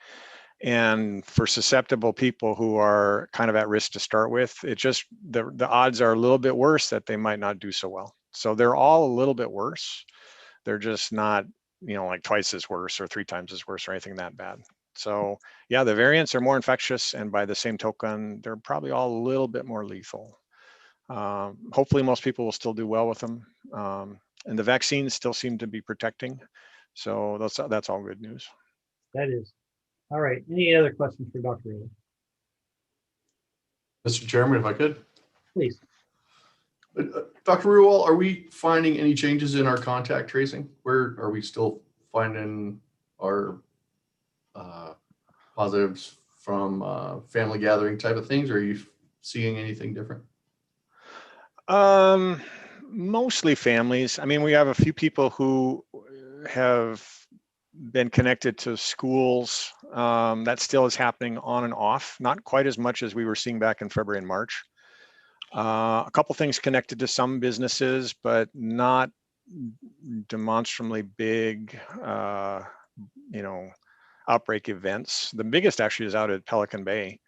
And for susceptible people who are kind of at risk to start with, it just, the odds are a little bit worse that they might not do so well. So they're all a little bit worse. They're just not, you know, like twice as worse or 3 times as worse or anything that bad. So yeah, the variants are more infectious, and by the same token, they're probably all a little bit more lethal. Hopefully most people will still do well with them. And the vaccines still seem to be protecting. So that's all good news. That is. All right. Any other questions for Dr. Ray? Mr. Chairman, if I could. Please. Dr. Ruel, are we finding any changes in our contact tracing? Where are we still finding our positives from family gathering type of things? Or are you seeing anything different? Mostly families. I mean, we have a few people who have been connected to schools. That still is happening on and off, not quite as much as we were seeing back in February and March. A couple things connected to some businesses, but not demonstrably big, you know, outbreak events. The biggest actually is out at Pelican Bay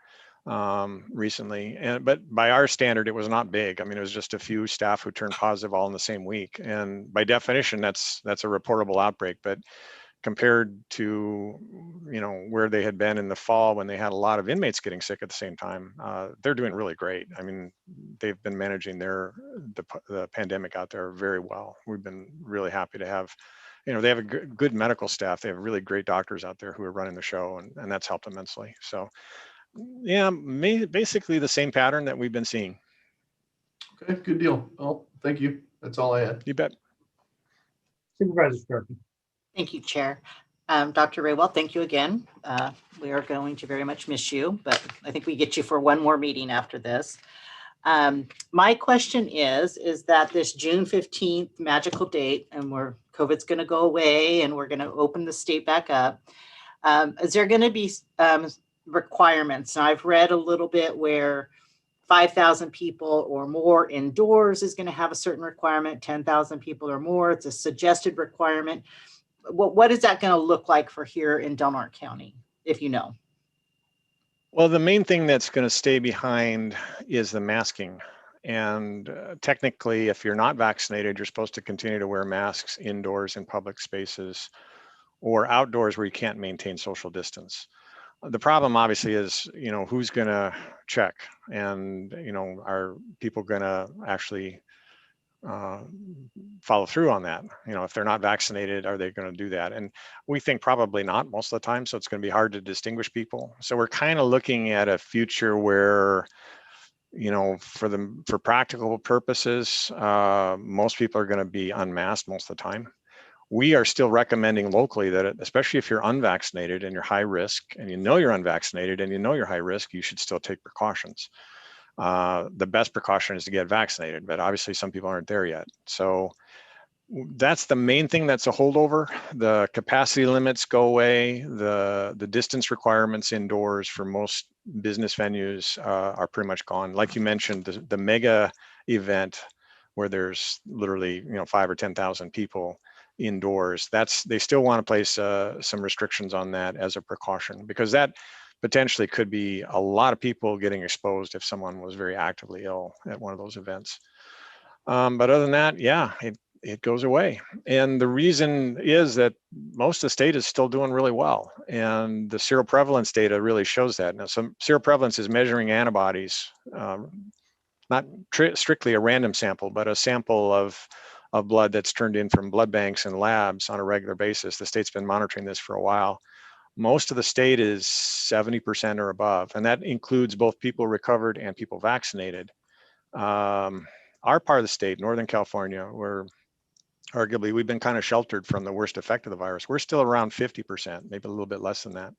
recently, but by our standard, it was not big. I mean, it was just a few staff who turned positive all in the same week, and by definition, that's a reportable outbreak. But compared to, you know, where they had been in the fall when they had a lot of inmates getting sick at the same time, they're doing really great. I mean, they've been managing the pandemic out there very well. We've been really happy to have, you know, they have a good medical staff. They have really great doctors out there who are running the show, and that's helped immensely. So yeah, basically the same pattern that we've been seeing. Okay, good deal. Well, thank you. That's all I had. You bet. Supervisor Starkey. Thank you, Chair. Dr. Raywell, thank you again. We are going to very much miss you, but I think we get you for one more meeting after this. My question is that this June 15th magical date, and where COVID's going to go away and we're going to open the state back up, is there going to be requirements? And I've read a little bit where 5,000 people or more indoors is going to have a certain requirement, 10,000 people or more, it's a suggested requirement. What is that going to look like for here in Del Norte County, if you know? Well, the main thing that's going to stay behind is the masking. And technically, if you're not vaccinated, you're supposed to continue to wear masks indoors in public spaces or outdoors where you can't maintain social distance. The problem obviously is, you know, who's going to check, and, you know, are people going to actually follow through on that? You know, if they're not vaccinated, are they going to do that? And we think probably not most of the time. So it's going to be hard to distinguish people. So we're kind of looking at a future where, you know, for practical purposes, most people are going to be unmasked most of the time. We are still recommending locally that, especially if you're unvaccinated and you're high risk, and you know you're unvaccinated and you know you're high risk, you should still take precautions. The best precaution is to get vaccinated, but obviously some people aren't there yet. So that's the main thing that's a holdover. The capacity limits go away. The distance requirements indoors for most business venues are pretty much gone. Like you mentioned, the mega event where there's literally, you know, 5,000 or 10,000 people indoors. They still want to place some restrictions on that as a precaution, because that potentially could be a lot of people getting exposed if someone was very actively ill at one of those events. But other than that, yeah, it goes away. And the reason is that most of the state is still doing really well. And the seroprevalence data really shows that. Now, some seroprevalence is measuring antibodies, not strictly a random sample, but a sample of blood that's turned in from blood banks and labs on a regular basis. The state's been monitoring this for a while. Most of the state is 70% or above, and that includes both people recovered and people vaccinated. Our part of the state, Northern California, where arguably we've been kind of sheltered from the worst effect of the virus, we're still around 50%, maybe a little bit less than that.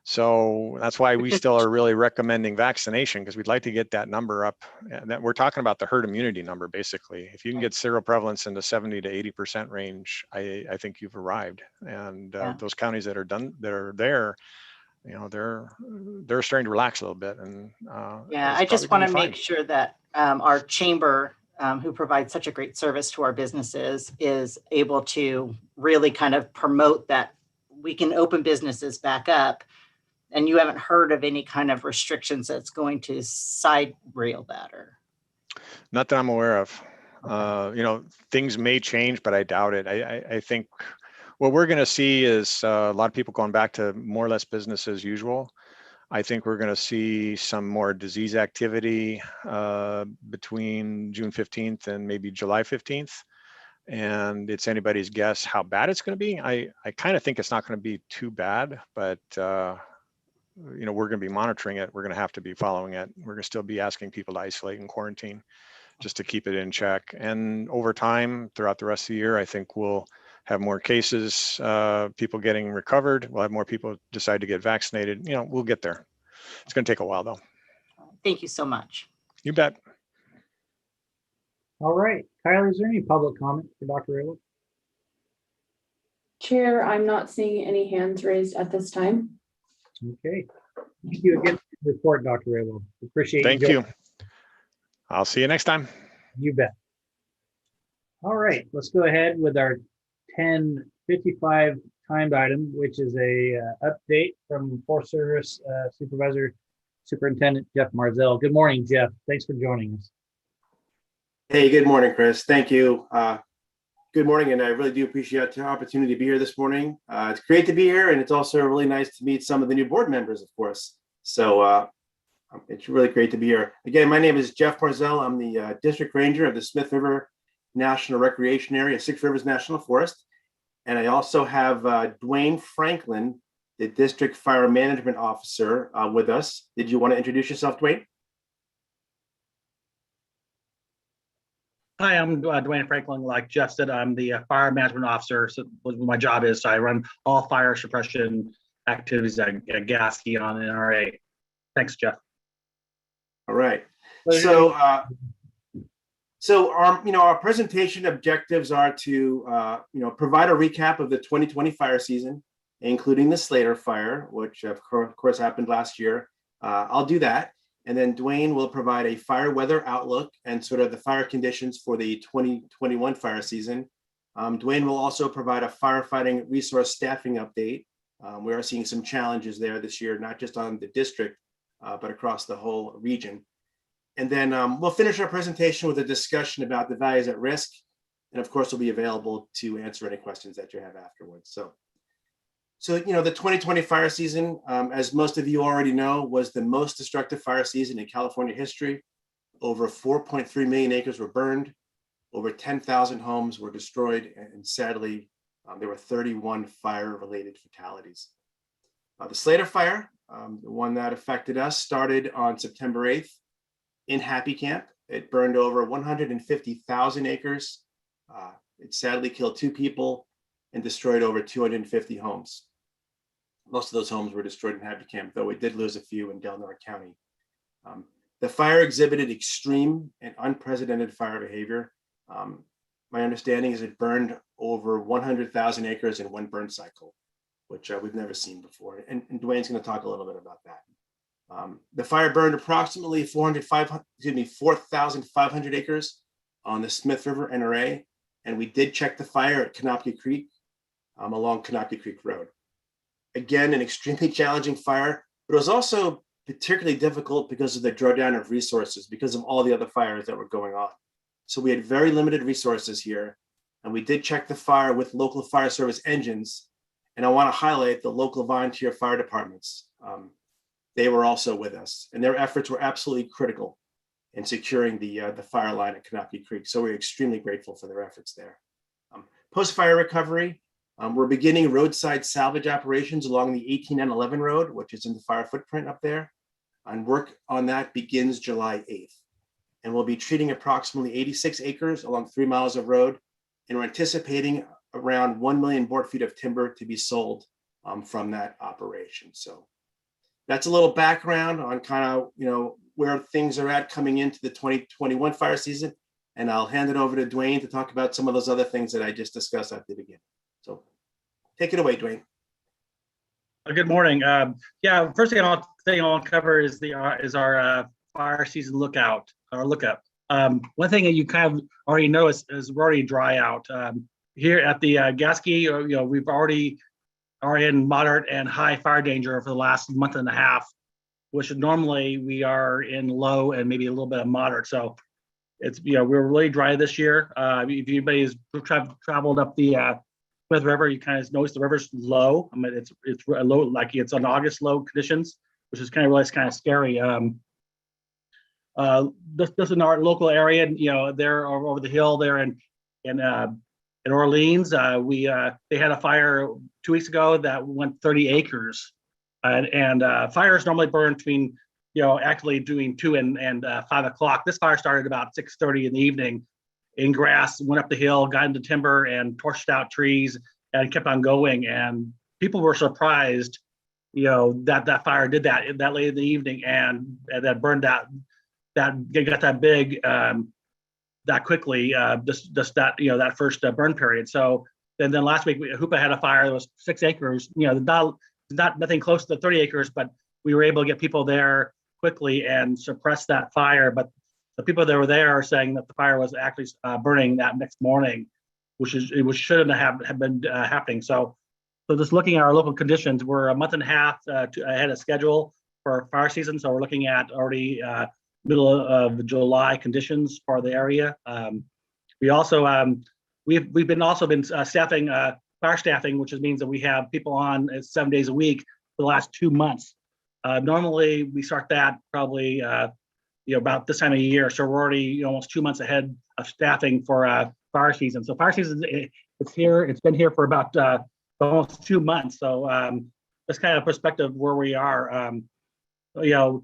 So that's why we still are really recommending vaccination, because we'd like to get that number up. And that we're talking about the herd immunity number, basically. If you can get seroprevalence in the 70 to 80% range, I think you've arrived. And those counties that are there, you know, they're starting to relax a little bit. And I just want to make sure that our chamber, who provides such a great service to our businesses, is able to really kind of promote that we can open businesses back up. And you haven't heard of any kind of restrictions that's going to side rail that, or? Not that I'm aware of. You know, things may change, but I doubt it. I think what we're going to see is a lot of people going back to more or less business as usual. I think we're going to see some more disease activity between June 15th and maybe July 15th. And it's anybody's guess how bad it's going to be. I kind of think it's not going to be too bad, but you know, we're going to be monitoring it. We're going to have to be following it. We're going to still be asking people to isolate and quarantine just to keep it in check. And over time, throughout the rest of the year, I think we'll have more cases, people getting recovered. We'll have more people decide to get vaccinated. You know, we'll get there. It's going to take a while, though. Thank you so much. You bet. All right. Kylie, is there any public comment for Dr. Raywood? Chair, I'm not seeing any hands raised at this time. Okay. Thank you again for your report, Dr. Raywood. Appreciate Thank you. I'll see you next time. You bet. All right, let's go ahead with our 10:55 timed item, which is a update from Forest Service Superintendent Jeff Marzell. Good morning, Jeff. Thanks for joining us. Hey, good morning, Chris. Thank you. Good morning, and I really do appreciate the opportunity to be here this morning. It's great to be here, and it's also really nice to meet some of the new board members, of course. So it's really great to be here. Again, my name is Jeff Marzell. I'm the District Ranger of the Smith River National Recreation Area, Six Rivers National Forest. And I also have Dwayne Franklin, the District Fire Management Officer, with us. Did you want to introduce yourself, Dwayne? Hi, I'm Dwayne Franklin. Like Jeff said, I'm the fire management officer. So what my job is, I run all fire suppression activities at Gasky on NRA. Thanks, Jeff. All right. So our presentation objectives are to provide a recap of the 2020 fire season, including the Slater fire, which of course happened last year. I'll do that. And then Dwayne will provide a fire weather outlook and sort of the fire conditions for the 2021 fire season. Dwayne will also provide a firefighting resource staffing update. We are seeing some challenges there this year, not just on the district, but across the whole region. And then we'll finish our presentation with a discussion about the values at risk. And of course, we'll be available to answer any questions that you have afterwards. So the 2020 fire season, as most of you already know, was the most destructive fire season in California history. Over 4.3 million acres were burned, over 10,000 homes were destroyed, and sadly, there were 31 fire-related fatalities. The Slater fire, the one that affected us, started on September 8th in Happy Camp. It burned over 150,000 acres. It sadly killed 2 people and destroyed over 250 homes. Most of those homes were destroyed in Happy Camp, though we did lose a few in Del Norte County. The fire exhibited extreme and unprecedented fire behavior. My understanding is it burned over 100,000 acres in one burn cycle, which we've never seen before. And Dwayne's going to talk a little bit about that. The fire burned approximately 4,500 acres on the Smith River NRA and we did check the fire at Canopy Creek along Canopy Creek Road. Again, an extremely challenging fire, but it was also particularly difficult because of the drawdown of resources, because of all the other fires that were going on. So we had very limited resources here, and we did check the fire with local fire service engines. And I want to highlight the local volunteer fire departments. They were also with us, and their efforts were absolutely critical in securing the fire line at Canopy Creek. So we're extremely grateful for their efforts there. Post-fire recovery, we're beginning roadside salvage operations along the 18 and 11 road, which is in the fire footprint up there. And work on that begins July 8th. And we'll be treating approximately 86 acres along 3 miles of road. And we're anticipating around 1 million board feet of timber to be sold from that operation. So that's a little background on kind of, where things are at coming into the 2021 fire season. And I'll hand it over to Dwayne to talk about some of those other things that I just discussed at the beginning. So take it away, Dwayne. Good morning. Yeah, first thing I'll cover is our fire season lookup. One thing that you kind of already know is we're already dry out. Here at the Gasky, we've already are in moderate and high fire danger for the last month and a half, which normally we are in low and maybe a little bit of moderate. So it's, we're really dry this year. If anybody has traveled up the Smith River, you kind of notice the river's low. I mean, it's low, like it's on August low conditions, which is kind of scary. This in our local area, they're over the hill there in Orleans. They had a fire 2 weeks ago that went 30 acres, and fires normally burn between actually doing 2 and 5 o'clock. This fire started about 6:30 in the evening in grass, went up the hill, got into timber, and torched out trees, and kept on going. And people were surprised, that fire did that late in the evening, and that burned that got that big that quickly. Just that that first burn period. So then last week Hoopa had a fire that was 6 acres. Nothing close to 30 acres, but we were able to get people there quickly and suppress that fire. But the people that were there are saying that the fire was actually burning that next morning, which shouldn't have been happening. So just looking at our local conditions, we're a month and a half ahead of schedule for fire season. So we're looking at already middle of July conditions for the area. We also we've been staffing fire staffing, which means that we have people on 7 days a week for the last 2 months. Normally we start that probably about this time of year, so we're already almost 2 months ahead of staffing for fire season. So fire season, it's here. It's been here for about almost 2 months. So that's kind of perspective where we are. We're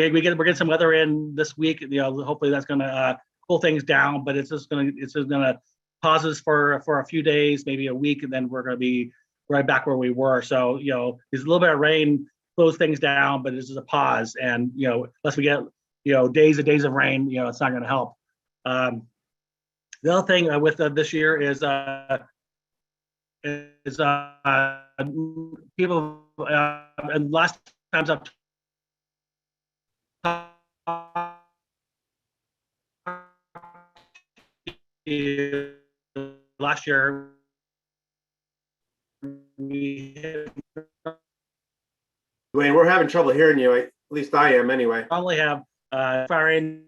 getting some weather in this week. Hopefully that's going to cool things down, but it's just going to pause us for a few days, maybe a week, and then we're going to be right back where we were. So there's a little bit of rain slows things down, but it's just a pause. And unless we get days and days of rain, it's not going to help. The other thing with this year is people and last times I've last year Dwayne, we're having trouble hearing you. At least I am anyway. Probably have fire in.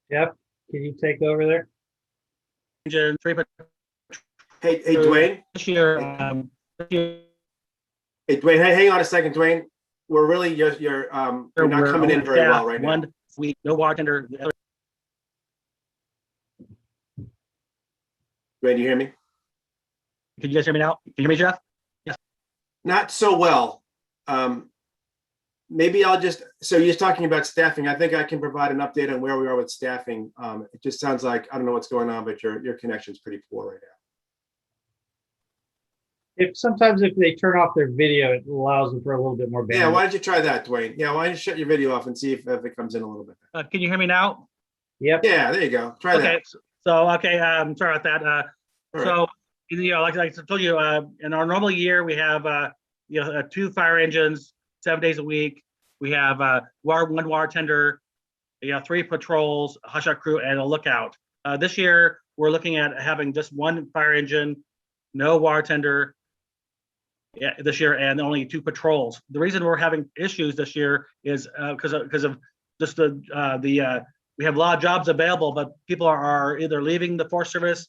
Jeff, can you take over there? Hey, Dwayne. This year, Hey, Dwayne, hang on a second, Dwayne. We're really, you're not coming in very well right now. 1 week, no bartender. Dwayne, you hear me? Can you guys hear me now? Can you hear me, Jeff? Yes. Not so well. Maybe so you're talking about staffing. I think I can provide an update on where we are with staffing. It just sounds like, I don't know what's going on, but your connection's pretty poor right now. Sometimes if they turn off their video, it allows them for a little bit more bandwidth. Yeah, why don't you try that, Dwayne? Yeah, why don't you shut your video off and see if it comes in a little bit. Can you hear me now? Yep. Yeah, there you go. Try that. Okay. So, sorry about that. So, like I told you, in our normal year, we have 2 fire engines, 7 days a week. We have one water tender, 3 patrols, a hush-out crew, and a lookout. This year, we're looking at having just 1 fire engine, no water tender this year, and only 2 patrols. The reason we're having issues this year is because of just we have a lot of jobs available, but people are either leaving the Forest Service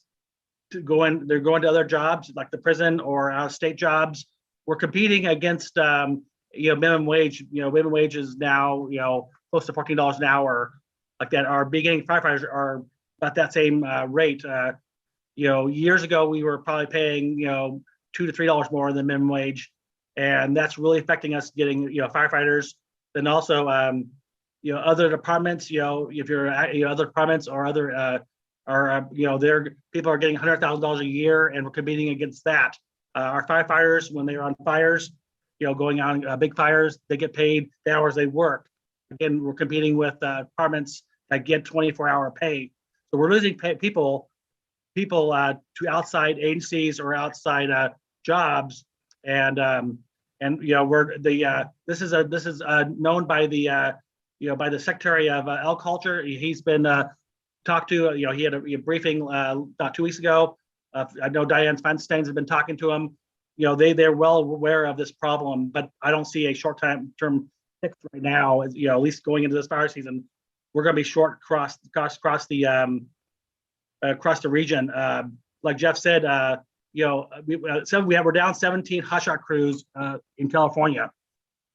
they're going to other jobs like the prison or out-of-state jobs. We're competing against minimum wage. Minimum wage is now close to $14 an hour, like that. Our beginning firefighters are about that same rate. Years ago we were probably paying $2 to $3 more than minimum wage, and that's really affecting us getting firefighters. And also other departments. If you're other departments or other their people are getting $100,000 a year, and we're competing against that. Our firefighters, when they're on fires, going on big fires, they get paid the hours they work. Again, we're competing with departments that get 24-hour pay. So we're losing people to outside agencies or outside jobs, and this is known by the by the Secretary of Agriculture. He's been talked to. He had a briefing about 2 weeks ago. I know Diane Feinstein has been talking to him. They're well aware of this problem, but I don't see a short-term fix right now. At least going into this fire season, we're going to be short across the region. Like Jeff said, we're down 17 hush-out crews in California.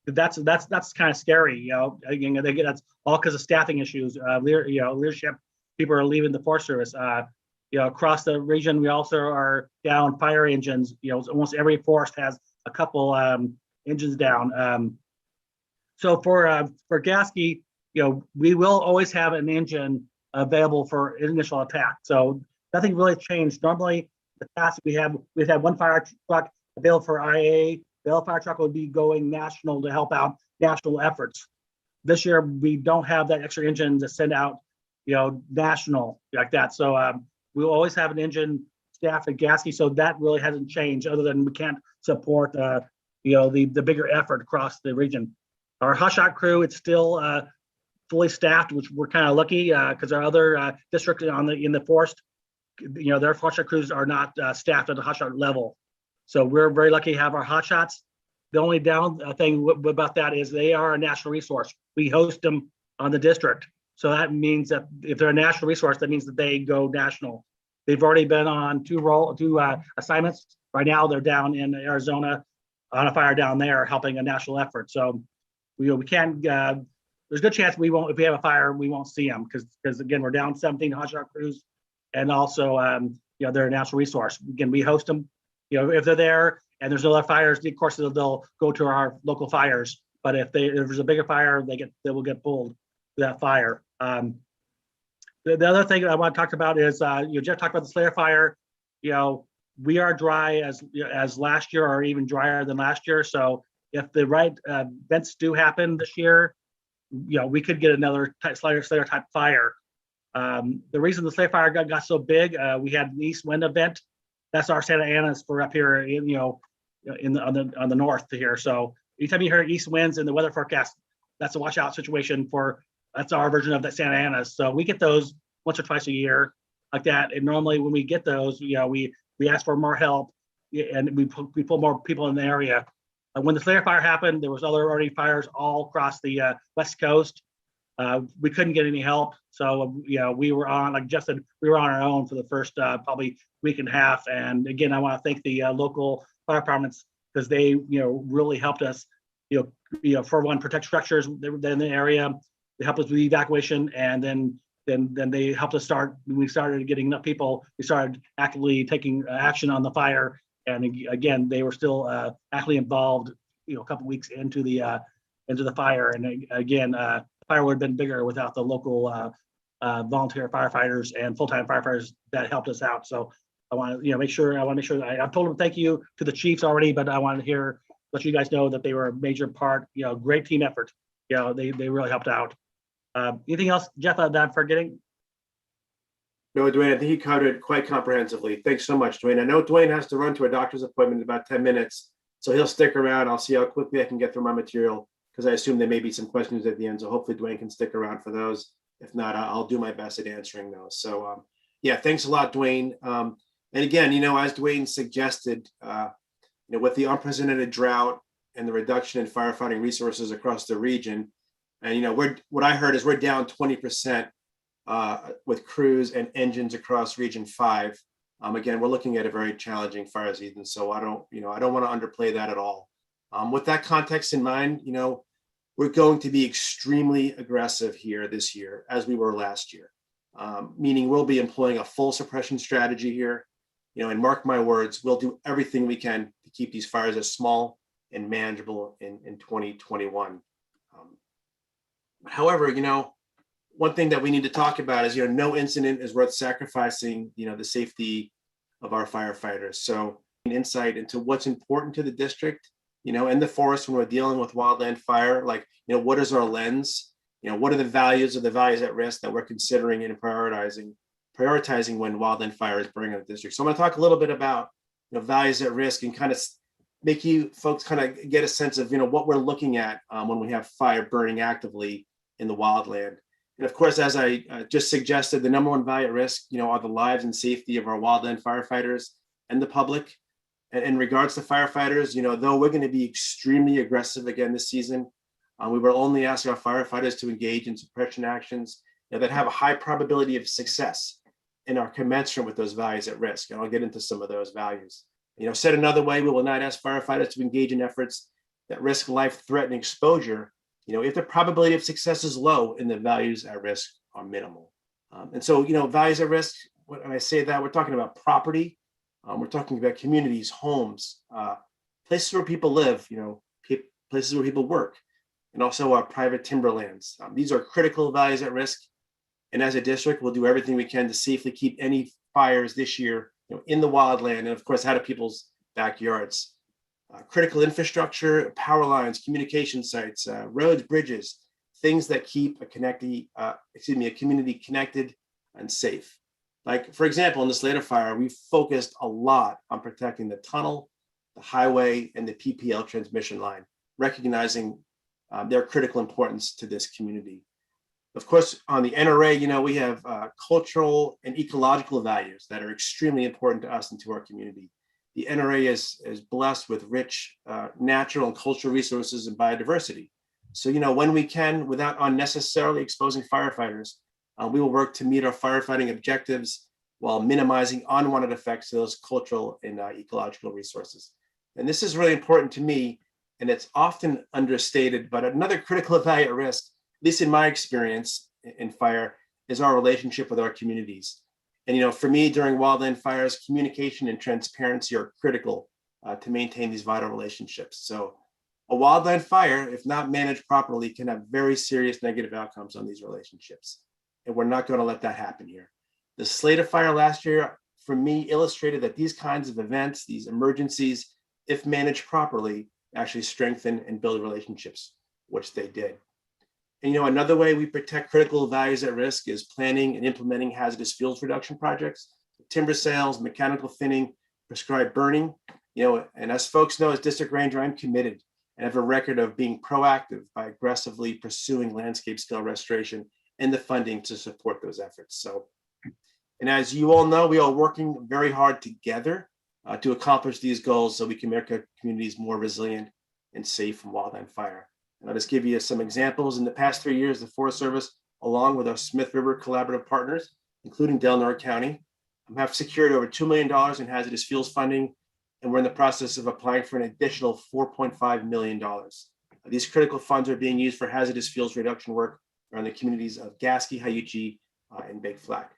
That's kind of scary. That's all because of staffing issues. Leadership. People are leaving the Forest Service. Across the region, we also are down fire engines. Almost every forest has a couple engines down. So for Gasky, we will always have an engine available for initial attack. So nothing really changed. Normally, in the past we've had 1 fire truck available for IA. The other fire truck would be going national to help out national efforts. This year, we don't have that extra engine to send out, national like that. So we'll always have an engine staffed at Gasky. So that really hasn't changed, other than we can't support, the bigger effort across the region. Our hush-out crew, it's still fully staffed, which we're kind of lucky because our other district in the forest, their hush-out crews are not staffed at the hush-out level. So we're very lucky to have our hotshots. The only down thing about that is they are a national resource. We host them on the district. So that means that if they're a national resource, that means that they go national. They've already been on 2 assignments. Right now they're down in Arizona on a fire down there helping a national effort. So we can't, there's a good chance we won't, if we have a fire, we won't see them because again, we're down 17 hush-out crews, and also, they're a national resource. Again, we host them. If they're there and there's no other fires, of course, they'll go to our local fires. But if there's a bigger fire, they will get pulled to that fire. The other thing I want to talk about is, Jeff talked about the Slayer fire. We are dry as last year, or even drier than last year. So if the right events do happen this year, we could get another Slayer type fire. The reason the Slayer fire got so big, we had an east wind event. That's our Santa Ana's for up here, on the north here. So anytime you hear east winds in the weather forecast, that's a watch out situation that's our version of the Santa Ana's. So we get those once or twice a year like that. And normally when we get those, we ask for more help, and we pull more people in the area. When the Slayer fire happened, there was already fires all across the West Coast. We couldn't get any help. So, we were on, like Jeff said, we were on our own for the first probably week and a half. And again, I want to thank the local fire departments because they, really helped us, for one, protect structures in the area. They helped us with the evacuation, and then they helped us when we started getting enough people, we started actively taking action on the fire. And again, they were still actively involved, a couple weeks into the fire. And again, fire would have been bigger without the local volunteer firefighters and full-time firefighters that helped us out. So I want to, make sure that I've told them thank you to the chiefs already, but I want to let you guys know that they were a major part. Great team effort. They really helped out. Anything else, Jeff, that I'm forgetting? No, Dwayne, I think he covered it quite comprehensively. Thanks so much, Dwayne. I know Dwayne has to run to a doctor's appointment in about 10 minutes, so he'll stick around. I'll see how quickly I can get through my material, because I assume there may be some questions at the end. So hopefully Dwayne can stick around for those. If not, I'll do my best at answering those. So yeah, thanks a lot, Dwayne. And again, as Dwayne suggested, with the unprecedented drought and the reduction in firefighting resources across the region, and what I heard is we're down 20% with crews and engines across Region 5. Again, we're looking at a very challenging fire season, so I don't want to underplay that at all. With that context in mind, we're going to be extremely aggressive here this year, as we were last year, meaning we'll be employing a full suppression strategy here. And mark my words, we'll do everything we can to keep these fires as small and manageable in 2021. However, one thing that we need to talk about is, no incident is worth sacrificing, the safety of our firefighters. So an insight into what's important to the district, in the forest when we're dealing with wildland fire, like, what is our lens? What are the values at risk that we're considering and prioritizing when wildland fire is burning in the district. So I'm going to talk a little bit about values at risk and kind of make you folks kind of get a sense of what we're looking at when we have fire burning actively in the wildland. And of course, as I just suggested, the number one value at risk are the lives and safety of our wildland firefighters and the public. And in regards to firefighters, though we're going to be extremely aggressive again this season, we will only ask our firefighters to engage in suppression actions that have a high probability of success and are commensurate with those values at risk. And I'll get into some of those values. Said another way, we will not ask firefighters to engage in efforts that risk life-threatening exposure, if the probability of success is low and the values at risk are minimal. And so, values at risk, when I say that, we're talking about property, we're talking about communities, homes, places where people live, places where people work, and also our private timberlands. These are critical values at risk. And as a district, we'll do everything we can to safely keep any fires this year in the wildland and, of course, out of people's backyards. Critical infrastructure, power lines, communication sites, roads, bridges, things that keep a community connected and safe. Like, for example, in this later fire, we focused a lot on protecting the tunnel, the highway, and the PPL transmission line, recognizing their critical importance to this community. Of course, on the NRA, we have cultural and ecological values that are extremely important to us and to our community. The NRA is blessed with rich natural and cultural resources and biodiversity. So, when we can, without unnecessarily exposing firefighters, we will work to meet our firefighting objectives while minimizing unwanted effects to those cultural and ecological resources. And this is really important to me, and it's often understated, but another critical value at risk, at least in my experience in fire, is our relationship with our communities. And, for me, during wildland fires, communication and transparency are critical to maintain these vital relationships. So a wildland fire, if not managed properly, can have very serious negative outcomes on these relationships. And we're not going to let that happen here. The Slater fire last year, for me, illustrated that these kinds of events, these emergencies, if managed properly, actually strengthen and build relationships, which they did. And, another way we protect critical values at risk is planning and implementing hazardous fuels reduction projects, timber sales, mechanical thinning, prescribed burning. And as folks know, as district ranger, I'm committed and have a record of being proactive by aggressively pursuing landscape scale restoration and the funding to support those efforts. So, and as you all know, we are working very hard together to accomplish these goals so we can make our communities more resilient and safe from wildland fire. And I'll just give you some examples. In the past 3 years, the Forest Service, along with our Smith River collaborative partners, including Delaware County, have secured over $2 million in hazardous fuels funding, and we're in the process of applying for an additional $4.5 million. These critical funds are being used for hazardous fuels reduction work around the communities of Gasky, Hayuchi, and Big Flat.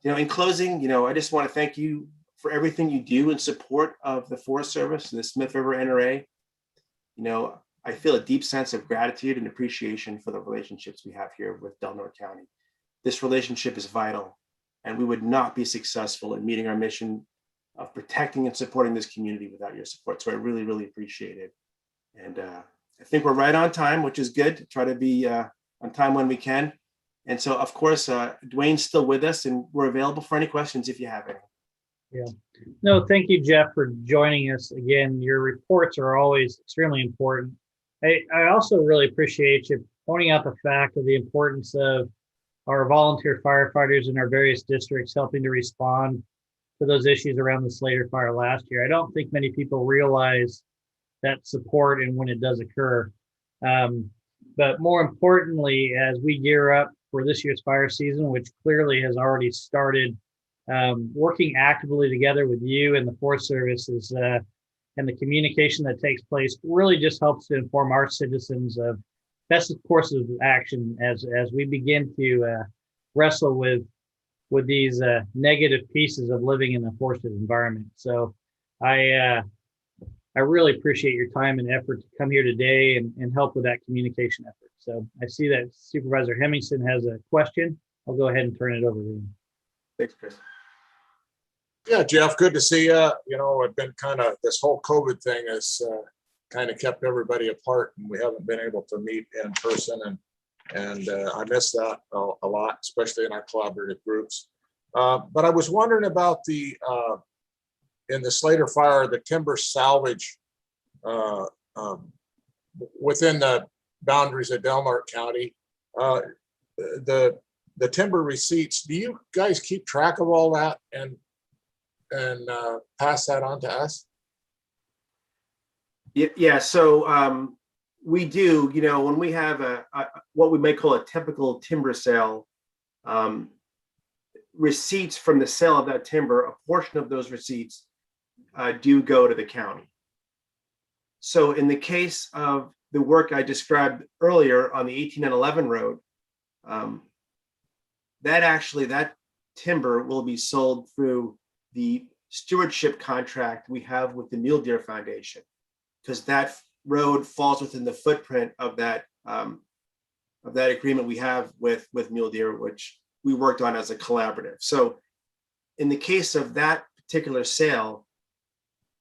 In closing, I just want to thank you for everything you do in support of the Forest Service and the Smith River NRA. I feel a deep sense of gratitude and appreciation for the relationships we have here with Delaware County. This relationship is vital, and we would not be successful in meeting our mission of protecting and supporting this community without your support. So I really, really appreciate it. And I think we're right on time, which is good. Try to be on time when we can. And so, of course, Dwayne's still with us, and we're available for any questions if you have any. Yeah. No, thank you, Jeff, for joining us again. Your reports are always extremely important. I also really appreciate you pointing out the fact of the importance of our volunteer firefighters in our various districts helping to respond to those issues around the Slater fire last year. I don't think many people realize that support and when it does occur. But more importantly, as we gear up for this year's fire season, which clearly has already started, working actively together with you and the Forest Service is, and the communication that takes place really just helps to inform our citizens of best courses of action as we begin to wrestle with these negative pieces of living in a forested environment. So I really appreciate your time and effort to come here today and help with that communication effort. So I see that Supervisor Hemmingson has a question. I'll go ahead and turn it over to him. Thanks, Chris. Yeah, Jeff, good to see you. You know, it's been kind of, this whole COVID thing has kind of kept everybody apart, and we haven't been able to meet in person. And I miss that a lot, especially in our collaborative groups. But I was wondering about the, in the Slater fire, the timber salvage within the boundaries of Delmark County. The timber receipts, do you guys keep track of all that and pass that on to us? Yeah, so we do, you know, when we have a what we may call a typical timber sale, receipts from the sale of that timber, a portion of those receipts do go to the county. So in the case of the work I described earlier on the 18 and 11 road, that timber will be sold through the stewardship contract we have with the Mule Deer Foundation, because that road falls within the footprint of that agreement we have with Mule Deer, which we worked on as a collaborative. So in the case of that particular sale,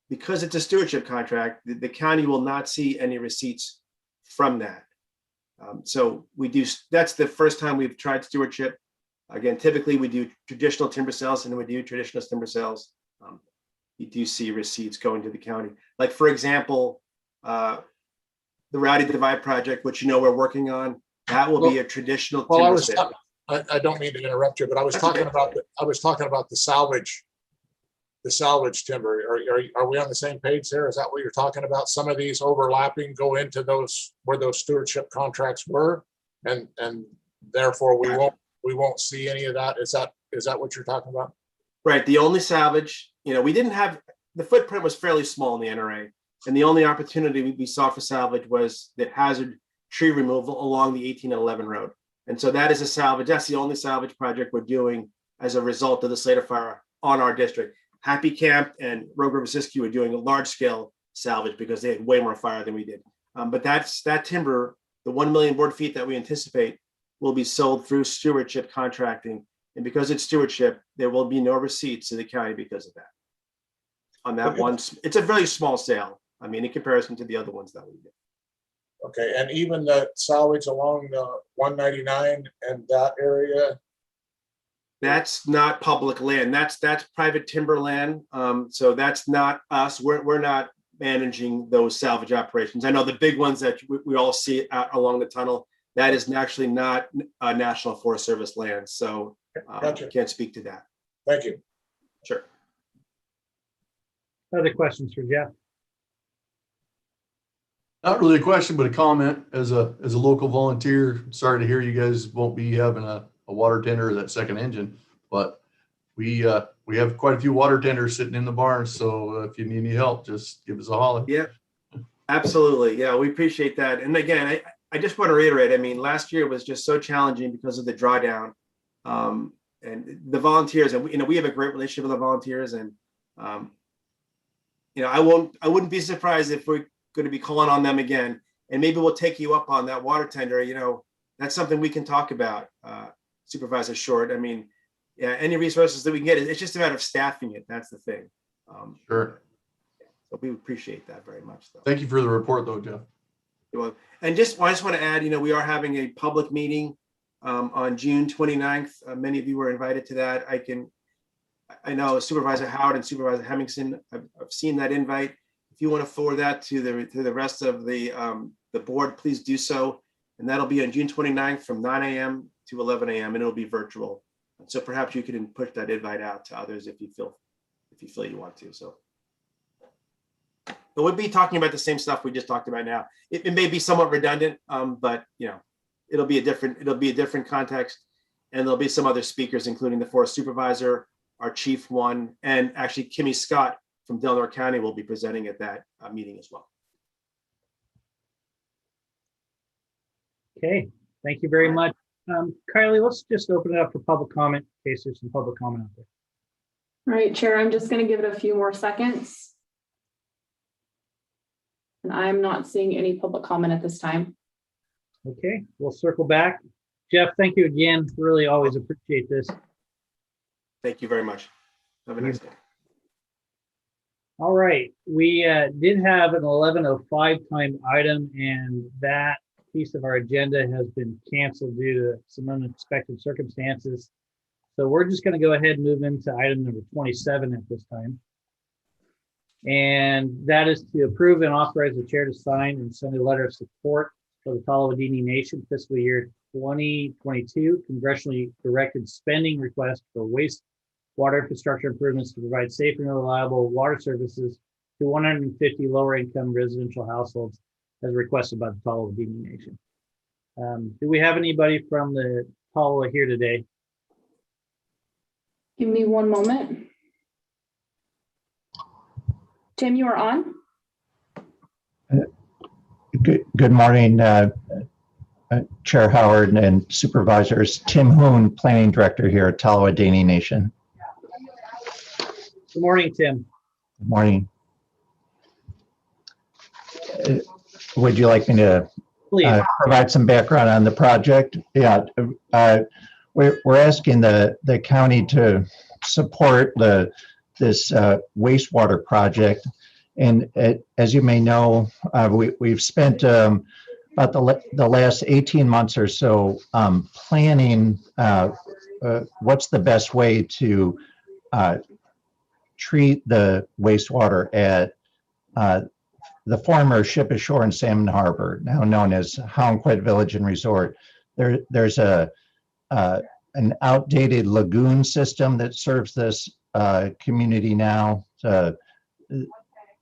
because it's a stewardship contract, the county will not see any receipts from that. So we do, that's the first time we've tried stewardship. Again, typically we do traditional timber sales, and when we do traditional timber sales, you do see receipts going to the county. Like, for example, the Rowdy Divide project, which, you know, we're working on, that will be a traditional timber sale. I don't mean to interrupt you, but I was talking about the salvage timber. Are we on the same page there? Is that what you're talking about? Some of these overlapping go into those where those stewardship contracts were, and therefore we won't see any of that. Is that what you're talking about? Right. The only salvage, you know, we didn't have, the footprint was fairly small in the NRA, and the only opportunity we saw for salvage was the hazard tree removal along the 18 and 11 road. And so that is a salvage. That's the only salvage project we're doing as a result of the Slater fire on our district. Happy Camp and Rogue River Siskiyou are doing a large scale salvage because they had way more fire than we did. But that timber, the 1 million board feet that we anticipate, will be sold through stewardship contracting. And because it's stewardship, there will be no receipts to the county because of that. On that one, it's a very small sale. I mean, in comparison to the other ones that we did. Okay, and even the salvage along the 199 and that area? That's not public land. That's private timber land. So that's not us. We're not managing those salvage operations. I know the big ones that we all see out along the tunnel, that is actually not National Forest Service land. So Gotcha. Can't speak to that. Thank you. Sure. Other questions for Jeff? Not really a question, but a comment. As a local volunteer, sorry to hear you guys won't be having a water tender or that second engine, but we have quite a few water tenders sitting in the barn. So if you need any help, just give us a holler. Yeah, absolutely. Yeah, we appreciate that. And again, I just want to reiterate, I mean, last year was just so challenging because of the drawdown. And the volunteers, and we have a great relationship with the volunteers, and I wouldn't be surprised if we're going to be calling on them again, and maybe we'll take you up on that water tender. That's something we can talk about, Supervisor Short. I mean, yeah, any resources that we can get, it's just a matter of staffing it. That's the thing. Sure. So we appreciate that very much, though. Thank you for the report, though, Jeff. Well, and I just want to add, we are having a public meeting on June 29th. Many of you were invited to that. I know Supervisor Howard and Supervisor Hemmingson, I've seen that invite. If you want to forward that to the rest of the board, please do so. And that'll be on June 29th from 9 a.m. to 11 a.m. and it'll be virtual. So perhaps you can push that invite out to others if you feel you want to. So, but we'll be talking about the same stuff we just talked about now. It may be somewhat redundant, but it'll be a different context, and there'll be some other speakers, including the forest supervisor, our chief one, and actually Kimmy Scott from Delaware County will be presenting at that meeting as well. Okay, thank you very much. Kylie, let's just open it up for public comment in case there's some public comment out there. All right, Chair, I'm just going to give it a few more seconds. And I'm not seeing any public comment at this time. Okay, we'll circle back. Jeff, thank you again. Really always appreciate this. Thank you very much. Have a nice day. All right, we did have an 11:05 time item, and that piece of our agenda has been canceled due to some unexpected circumstances. So we're just going to go ahead and move into item number 27 at this time. And that is to approve and authorize the chair to sign and send a letter of support for the Talawadini Nation fiscal year 2022 congressionally directed spending request for wastewater infrastructure improvements to provide safe and reliable water services to 150 lower income residential households as requested by the Talawadini Nation. Do we have anybody from the Talawa here today? Give me one moment. Tim, you are on. Good morning, Chair Howard and supervisors. Tim Hoon, Planning Director here at Talawadini Nation. Good morning, Tim. Good morning. Would you like me to provide some background on the project? Yeah, we're asking the county to support this wastewater project. And as you may know, we've spent about the last 18 months or so planning what's the best way to treat the wastewater at the former Ship Ashore and Salmon Harbor, now known as Houndquet Village and Resort. There's an outdated lagoon system that serves this community now.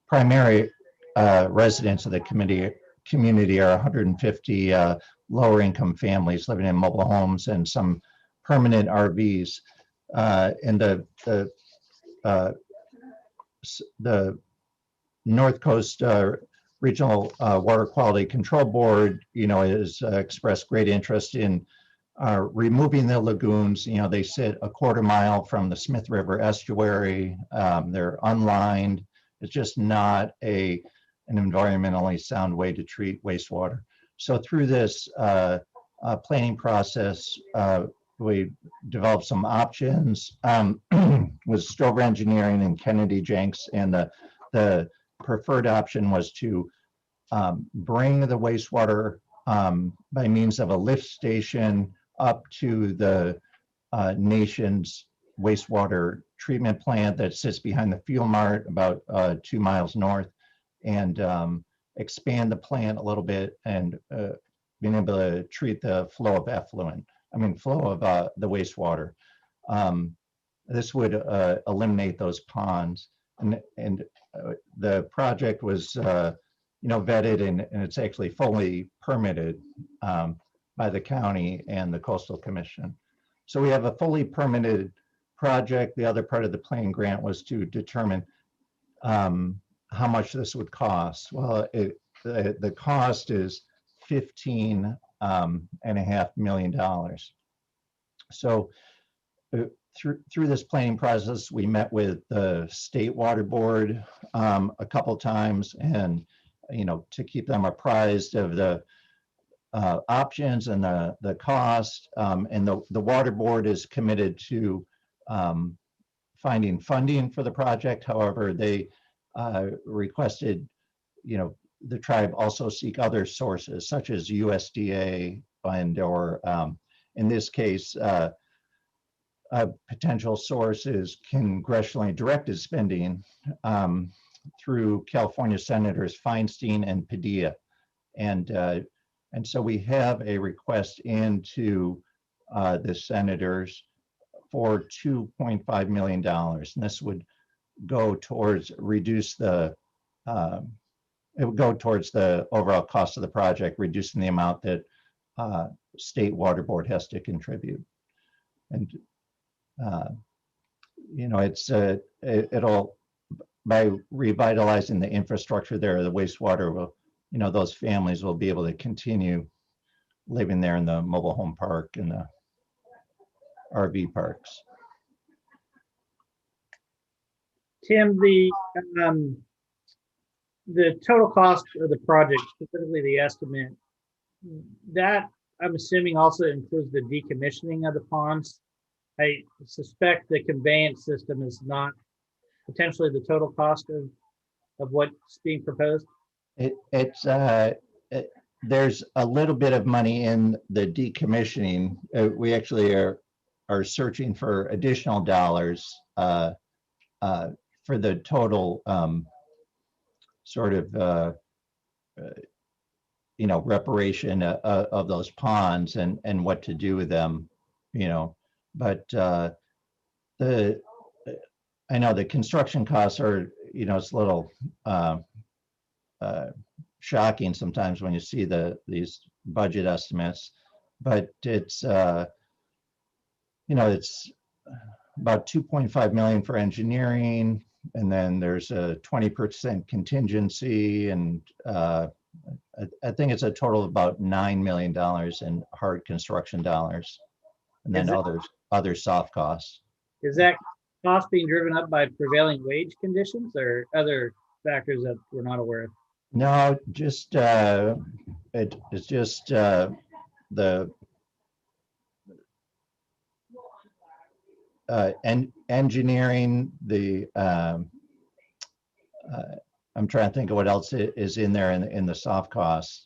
Primary residents of the community are 150 lower income families living in mobile homes and some permanent RVs. And the North Coast Regional Water Quality Control Board, has expressed great interest in removing the lagoons. They sit a quarter mile from the Smith River estuary. They're unlined. It's just not an environmentally sound way to treat wastewater. So through this planning process, we developed some options with Stover Engineering and Kennedy Jenks, and the preferred option was to bring the wastewater by means of a lift station up to the nation's wastewater treatment plant that sits behind the fuel mart about 2 miles north, and expand the plant a little bit and being able to treat the flow of the wastewater. This would eliminate those ponds, and the project was vetted and it's actually fully permitted by the county and the Coastal Commission. So we have a fully permitted project. The other part of the plan grant was to determine how much this would cost. Well, the cost is $15.5 million. So through this planning process, we met with the State Water Board a couple times, and to keep them apprised of the options and the cost. And the Water Board is committed to finding funding for the project. However, they requested, the tribe also seek other sources such as USDA and or in this case, a potential source is congressionally directed spending through California Senators Feinstein and Padilla. And so we have a request in to the senators for $2.5 million. And this would go towards it would go towards the overall cost of the project, reducing the amount that state water board has to contribute. And it'll, by revitalizing the infrastructure there, the wastewater will, those families will be able to continue living there in the mobile home park and the RV parks. Tim, the total cost of the project, specifically the estimate, that I'm assuming also includes the decommissioning of the ponds. I suspect the conveyance system is not potentially the total cost of what's being proposed. There's a little bit of money in the decommissioning. We actually are searching for additional dollars for the total reparation of those ponds and what to do with them, but I know the construction costs are, it's a little shocking sometimes when you see these budget estimates, but it's it's about 2.5 million for engineering, and then there's a 20% contingency, and I think it's a total of about $9 million in hard construction dollars, and then other soft costs. Is that cost being driven up by prevailing wage conditions or other factors that we're not aware of? No, just it's just the engineering, the I'm trying to think of what else is in there in the soft costs.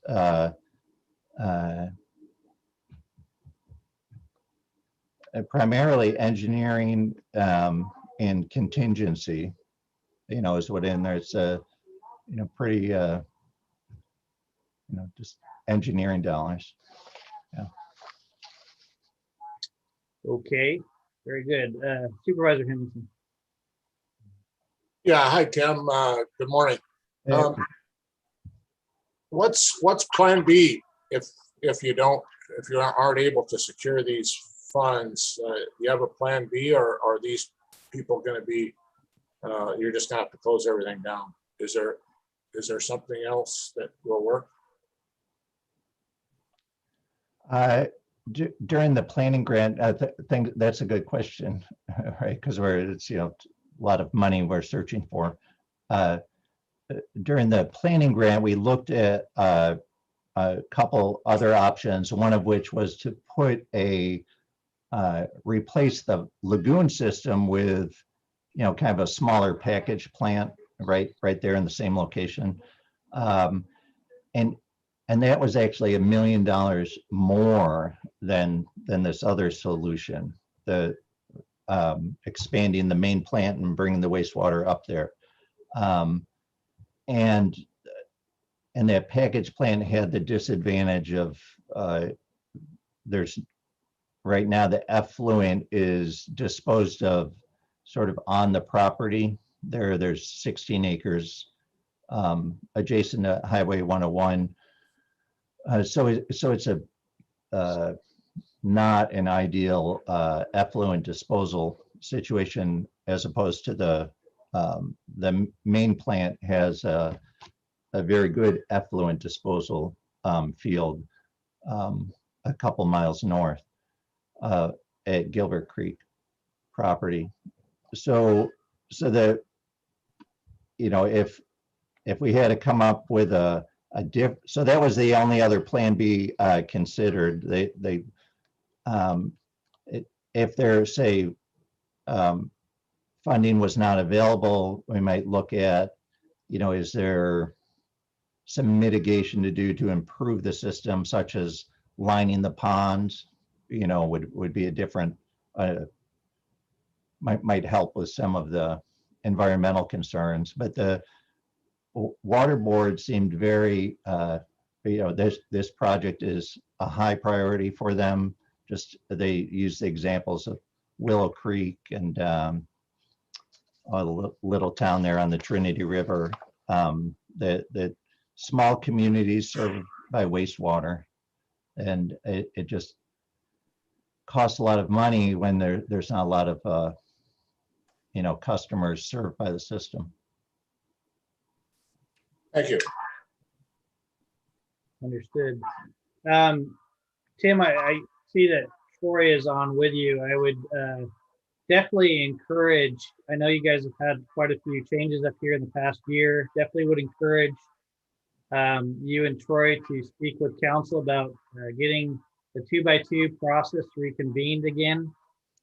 Primarily engineering and contingency, is what in there. It's pretty, just engineering dollars. Yeah. Okay, very good. Supervisor Henderson. Yeah, hi, Tim. Good morning. What's plan B if you aren't able to secure these funds? You have a plan B, or are these people going to be, you're just going to have to close everything down? Is there something else that will work? During the planning grant, I think that's a good question, right? Because it's a lot of money we're searching for. During the planning grant, we looked at a couple other options, one of which was to replace the lagoon system with kind of a smaller package plant right there in the same location, and that was actually $1 million more than this other solution, the expanding the main plant and bringing the wastewater up there. And that package plant had the disadvantage of there's right now the effluent is disposed of sort of on the property. There's 16 acres adjacent to Highway 101. So it's a not an ideal effluent disposal situation, as opposed to the main plant has a very good effluent disposal field a couple miles north at Gilbert Creek property. So that if we had to come up with so that was the only other plan B considered. If there's say funding was not available, we might look at, is there some mitigation to do to improve the system, such as lining the ponds, would be a different, might help with some of the environmental concerns. But the water board seemed very, this project is a high priority for them. just they use the examples of Willow Creek and a little town there on the Trinity River. The small communities served by wastewater, and it just costs a lot of money when there's not a lot of customers served by the system. Thank you. Understood. Tim, I see that Troy is on with you. I would definitely encourage, I know you guys have had quite a few changes up here in the past year. Definitely would encourage you and Troy to speak with council about getting the 2x2 process reconvened again.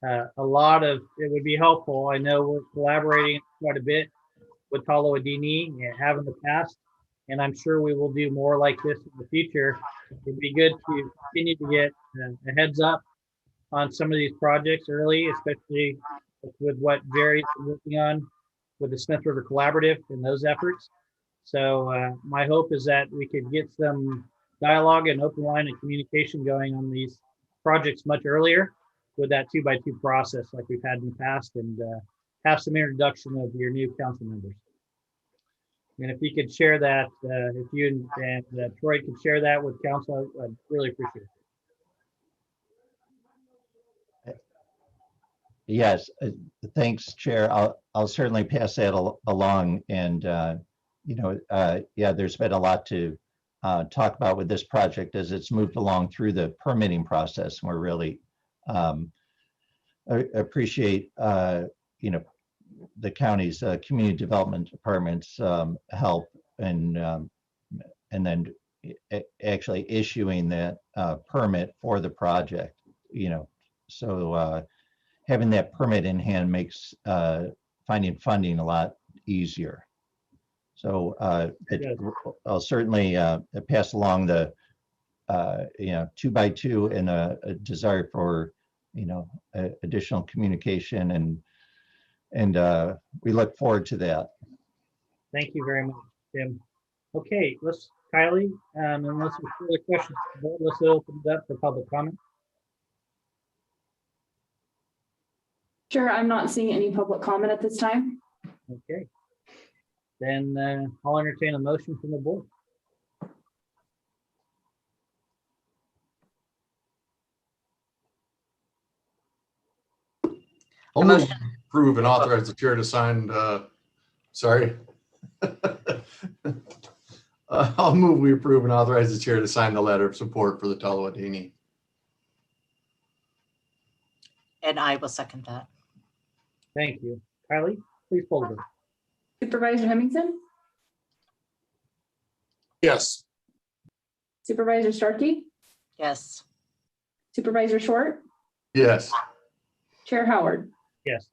It would be helpful. I know we're collaborating quite a bit with Talo Adini and have in the past, and I'm sure we will do more like this in the future. It'd be good to continue to get a heads up on some of these projects early, especially with what Jerry's been working on with the Smith River Collaborative and those efforts. So my hope is that we could get some dialogue and open line of communication going on these projects much earlier with that 2x2 process like we've had in the past, and have some introduction of your new council members. And if you could share that, if you and Troy could share that with council, I'd really appreciate it. Yes, thanks, Chair. I'll certainly pass that along. And yeah, there's been a lot to talk about with this project as it's moved along through the permitting process. We're really appreciate the county's community development department's help and then actually issuing that permit for the project. So having that permit in hand makes finding funding a lot easier. So I'll certainly pass along the 2x2 and a desire for additional communication, and we look forward to that. Thank you very much, Tim. Okay, Kylie, unless there's further questions, let's open it up for public comment. Sure, I'm not seeing any public comment at this time. Okay. Then I'll entertain a motion from the board. I'll move to approve and authorize the chair to sign, sorry. I'll move we approve and authorize the chair to sign the letter of support for the Talo Adini. And I will second that. Thank you. Kylie, please poll the board. Supervisor Hemmingson, Yes. Supervisor Starkey, Yes. Supervisor Short, Yes. Chair Howard. Yes.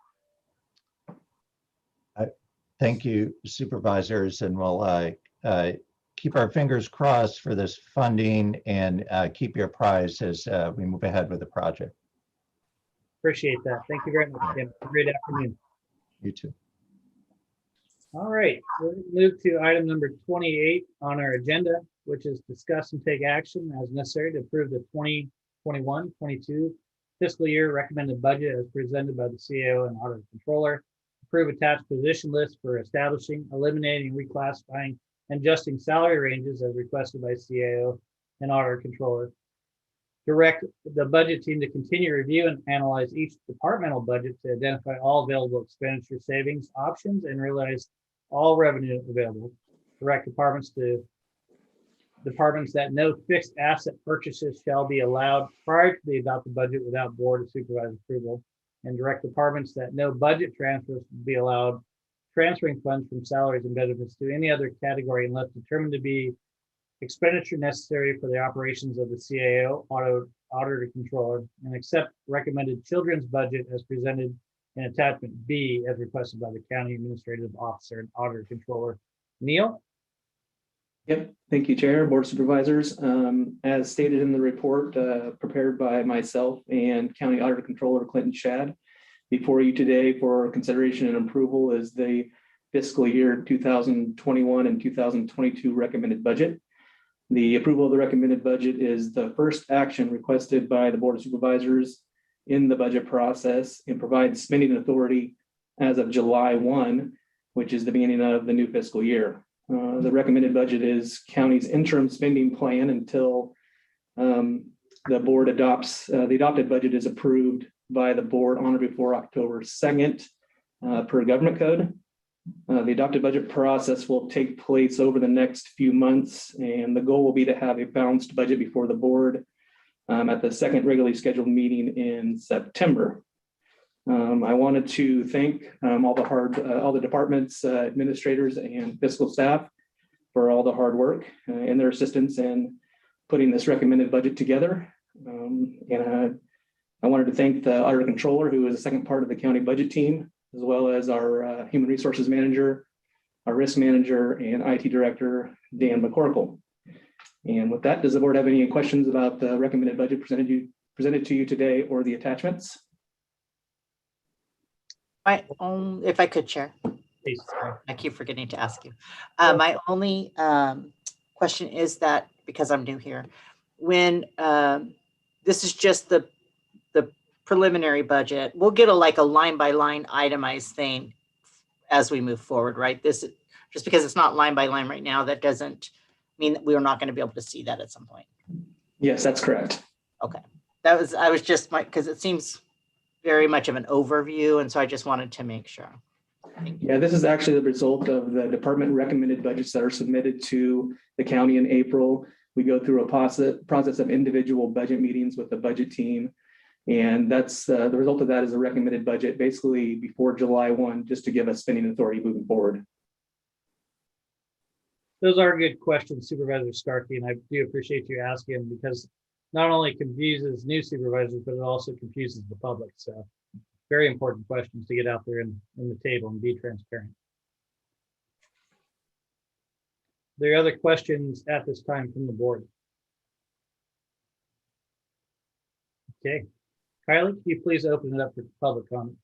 Thank you, supervisors, and we'll keep our fingers crossed for this funding and keep you apprised as we move ahead with the project. Appreciate that. Thank you very much, Tim. Great afternoon. You too. All right, we'll move to item number 28 on our agenda, which is discuss and take action as necessary to approve the 2021-22 fiscal year recommended budget as presented by the CAO and Auditor Controller. Approve attached position list for establishing, eliminating, reclassifying, and adjusting salary ranges as requested by CAO and Auditor Controller. Direct the budget team to continue review and analyze each departmental budget to identify all available expenditure savings options and realize all revenue available. Direct departments that no fixed asset purchases shall be allowed prior to the adopted budget without board or supervisor approval, and direct departments that no budget transfers will be allowed, transferring funds from salaries and benefits to any other category unless determined to be expenditure necessary for the operations of the CAO, Auditor Controller, and accept recommended children's budget as presented in attachment B as requested by the County Administrative Officer and Auditor Controller. Neil? Yep, thank you, Chair, Board of Supervisors. As stated in the report prepared by myself and County Auditor Controller Clinton Shad, before you today for consideration and approval is the fiscal year 2021 and 2022 recommended budget. The approval of the recommended budget is the first action requested by the Board of Supervisors in the budget process and provides spending authority as of July 1, which is the beginning of the new fiscal year. The recommended budget is county's interim spending plan until the board adopts, the adopted budget is approved by the board on or before October 2nd per government code. The adopted budget process will take place over the next few months, and the goal will be to have a balanced budget before the board at the second regularly scheduled meeting in September. I wanted to thank all the departments, administrators, and fiscal staff for all the hard work and their assistance in putting this recommended budget together. I wanted to thank the auditor controller, who is the second part of the county budget team, as well as our human resources manager, our risk manager, and IT director, Dan McCorkle. And with that, does the board have any questions about the recommended budget presented to you today or the attachments? If I could, Chair. Please. I keep forgetting to ask you. My only question is that, because I'm new here, when this is just the preliminary budget, we'll get a line by line itemized thing as we move forward, right? This is just because it's not line by line right now, that doesn't mean that we are not going to be able to see that at some point. Yes, that's correct. Okay. I was just because it seems very much of an overview, and so I just wanted to make sure. Yeah, this is actually the result of the department recommended budgets that are submitted to the county in April. We go through a process of individual budget meetings with the budget team. And that's the result of that is a recommended budget basically before July 1, just to give us spending authority moving forward. Those are good questions, Supervisor Starkey, and I do appreciate you asking, because not only confuses new supervisors, but it also confuses the public. So very important questions to get out there in the table and be transparent. Are there other questions at this time from the board? Okay. Kylie, can you please open it up for public comment?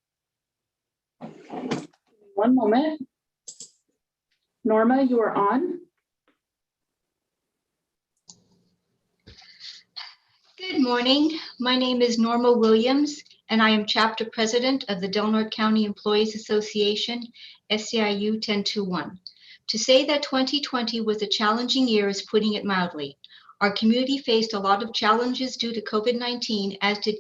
One moment. Norma, you are on. Good morning. My name is Norma Williams, and I am chapter president of the Del Norte County Employees Association, SEIU 1021. To say that 2020 was a challenging year is putting it mildly. Our community faced a lot of challenges due to COVID-19, as did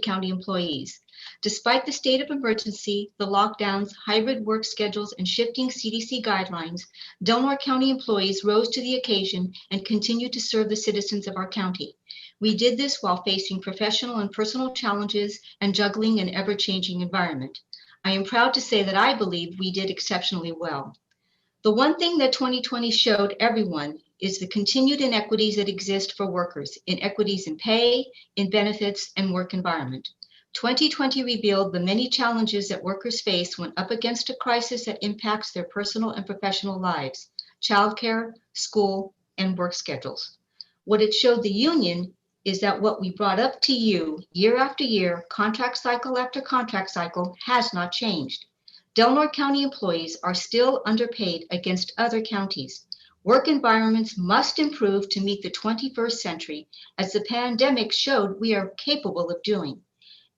county employees. Despite the state of emergency, the lockdowns, hybrid work schedules, and shifting CDC guidelines, Del Norte County employees rose to the occasion and continued to serve the citizens of our county. We did this while facing professional and personal challenges and juggling an ever-changing environment. I am proud to say that I believe we did exceptionally well. The one thing that 2020 showed everyone is the continued inequities that exist for workers, inequities in pay, in benefits, and work environment. 2020 revealed the many challenges that workers face when up against a crisis that impacts their personal and professional lives, childcare, school, and work schedules. What it showed the union is that what we brought up to you year after year, contract cycle after contract cycle, has not changed. Del Norte County employees are still underpaid against other counties. Work environments must improve to meet the 21st century, as the pandemic showed we are capable of doing.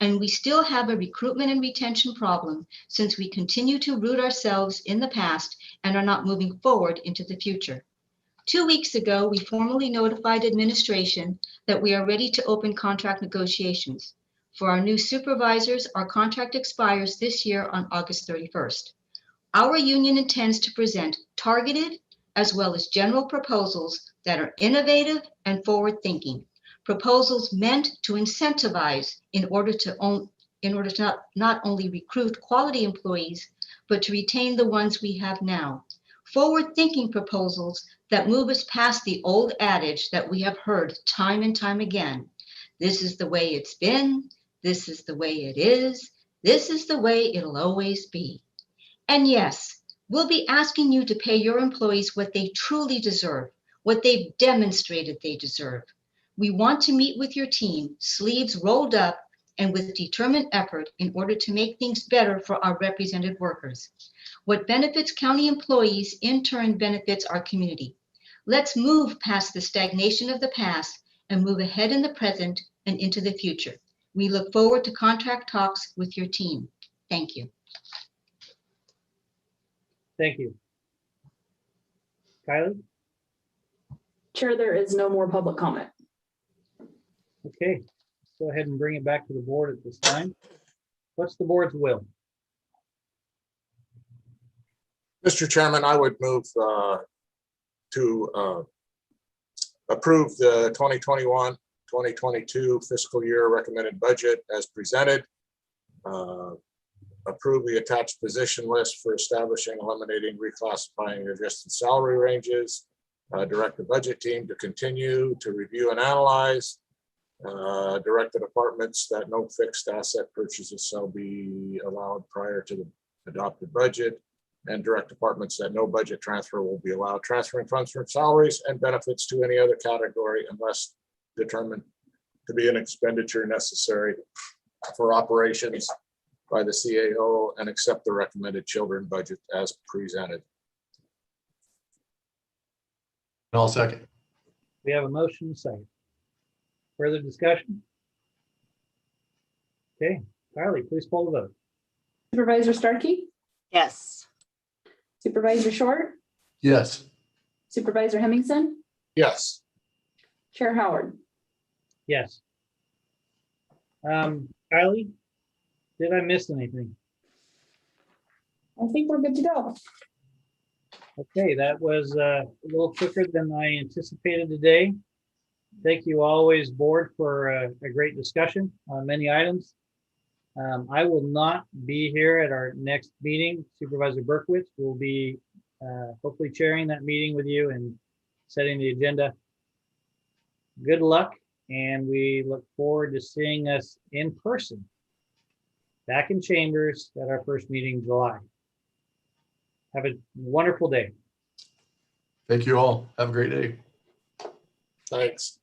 And we still have a recruitment and retention problem, since we continue to root ourselves in the past and are not moving forward into the future. 2 weeks ago, we formally notified administration that we are ready to open contract negotiations. For our new supervisors, our contract expires this year on August 31st. Our union intends to present targeted as well as general proposals that are innovative and forward-thinking. Proposals meant to incentivize in order to not only recruit quality employees, but to retain the ones we have now. Forward-thinking proposals that move us past the old adage that we have heard time and time again. This is the way it's been. This is the way it is. This is the way it'll always be. And yes, we'll be asking you to pay your employees what they truly deserve, what they've demonstrated they deserve. We want to meet with your team, sleeves rolled up and with determined effort, in order to make things better for our represented workers. What benefits county employees in turn benefits our community. Let's move past the stagnation of the past and move ahead in the present and into the future. We look forward to contract talks with your team. Thank you. Thank you. Kylie? Chair, there is no more public comment. Okay, let's go ahead and bring it back to the board at this time. What's the board's will? Mr. Chairman, I would move to approve the 2021-2022 fiscal year recommended budget as presented. Approve the attached position list for establishing, eliminating, reclassifying, adjusted salary ranges. Direct the budget team to continue to review and analyze. Direct the departments that no fixed asset purchases shall be allowed prior to the adopted budget, and direct departments that no budget transfer will be allowed, transferring funds from salaries and benefits to any other category unless determined to be an expenditure necessary for operations by the CAO, and accept the recommended children budget as presented. I'll second. We have a motion and a second. Further discussion? Okay, Kylie, please poll the vote. Supervisor Starkey, Yes. Supervisor Short, Yes. Supervisor Hemmingson, Yes. Chair Howard. Yes. Kylie, did I miss anything? I think we're good to go. Okay, that was a little quicker than I anticipated today. Thank you always, board, for a great discussion on many items. I will not be here at our next meeting. Supervisor Berkowitz will be hopefully chairing that meeting with you and setting the agenda. Good luck, and we look forward to seeing us in person back in chambers at our first meeting in July. Have a wonderful day. Thank you all. Have a great day. Thanks.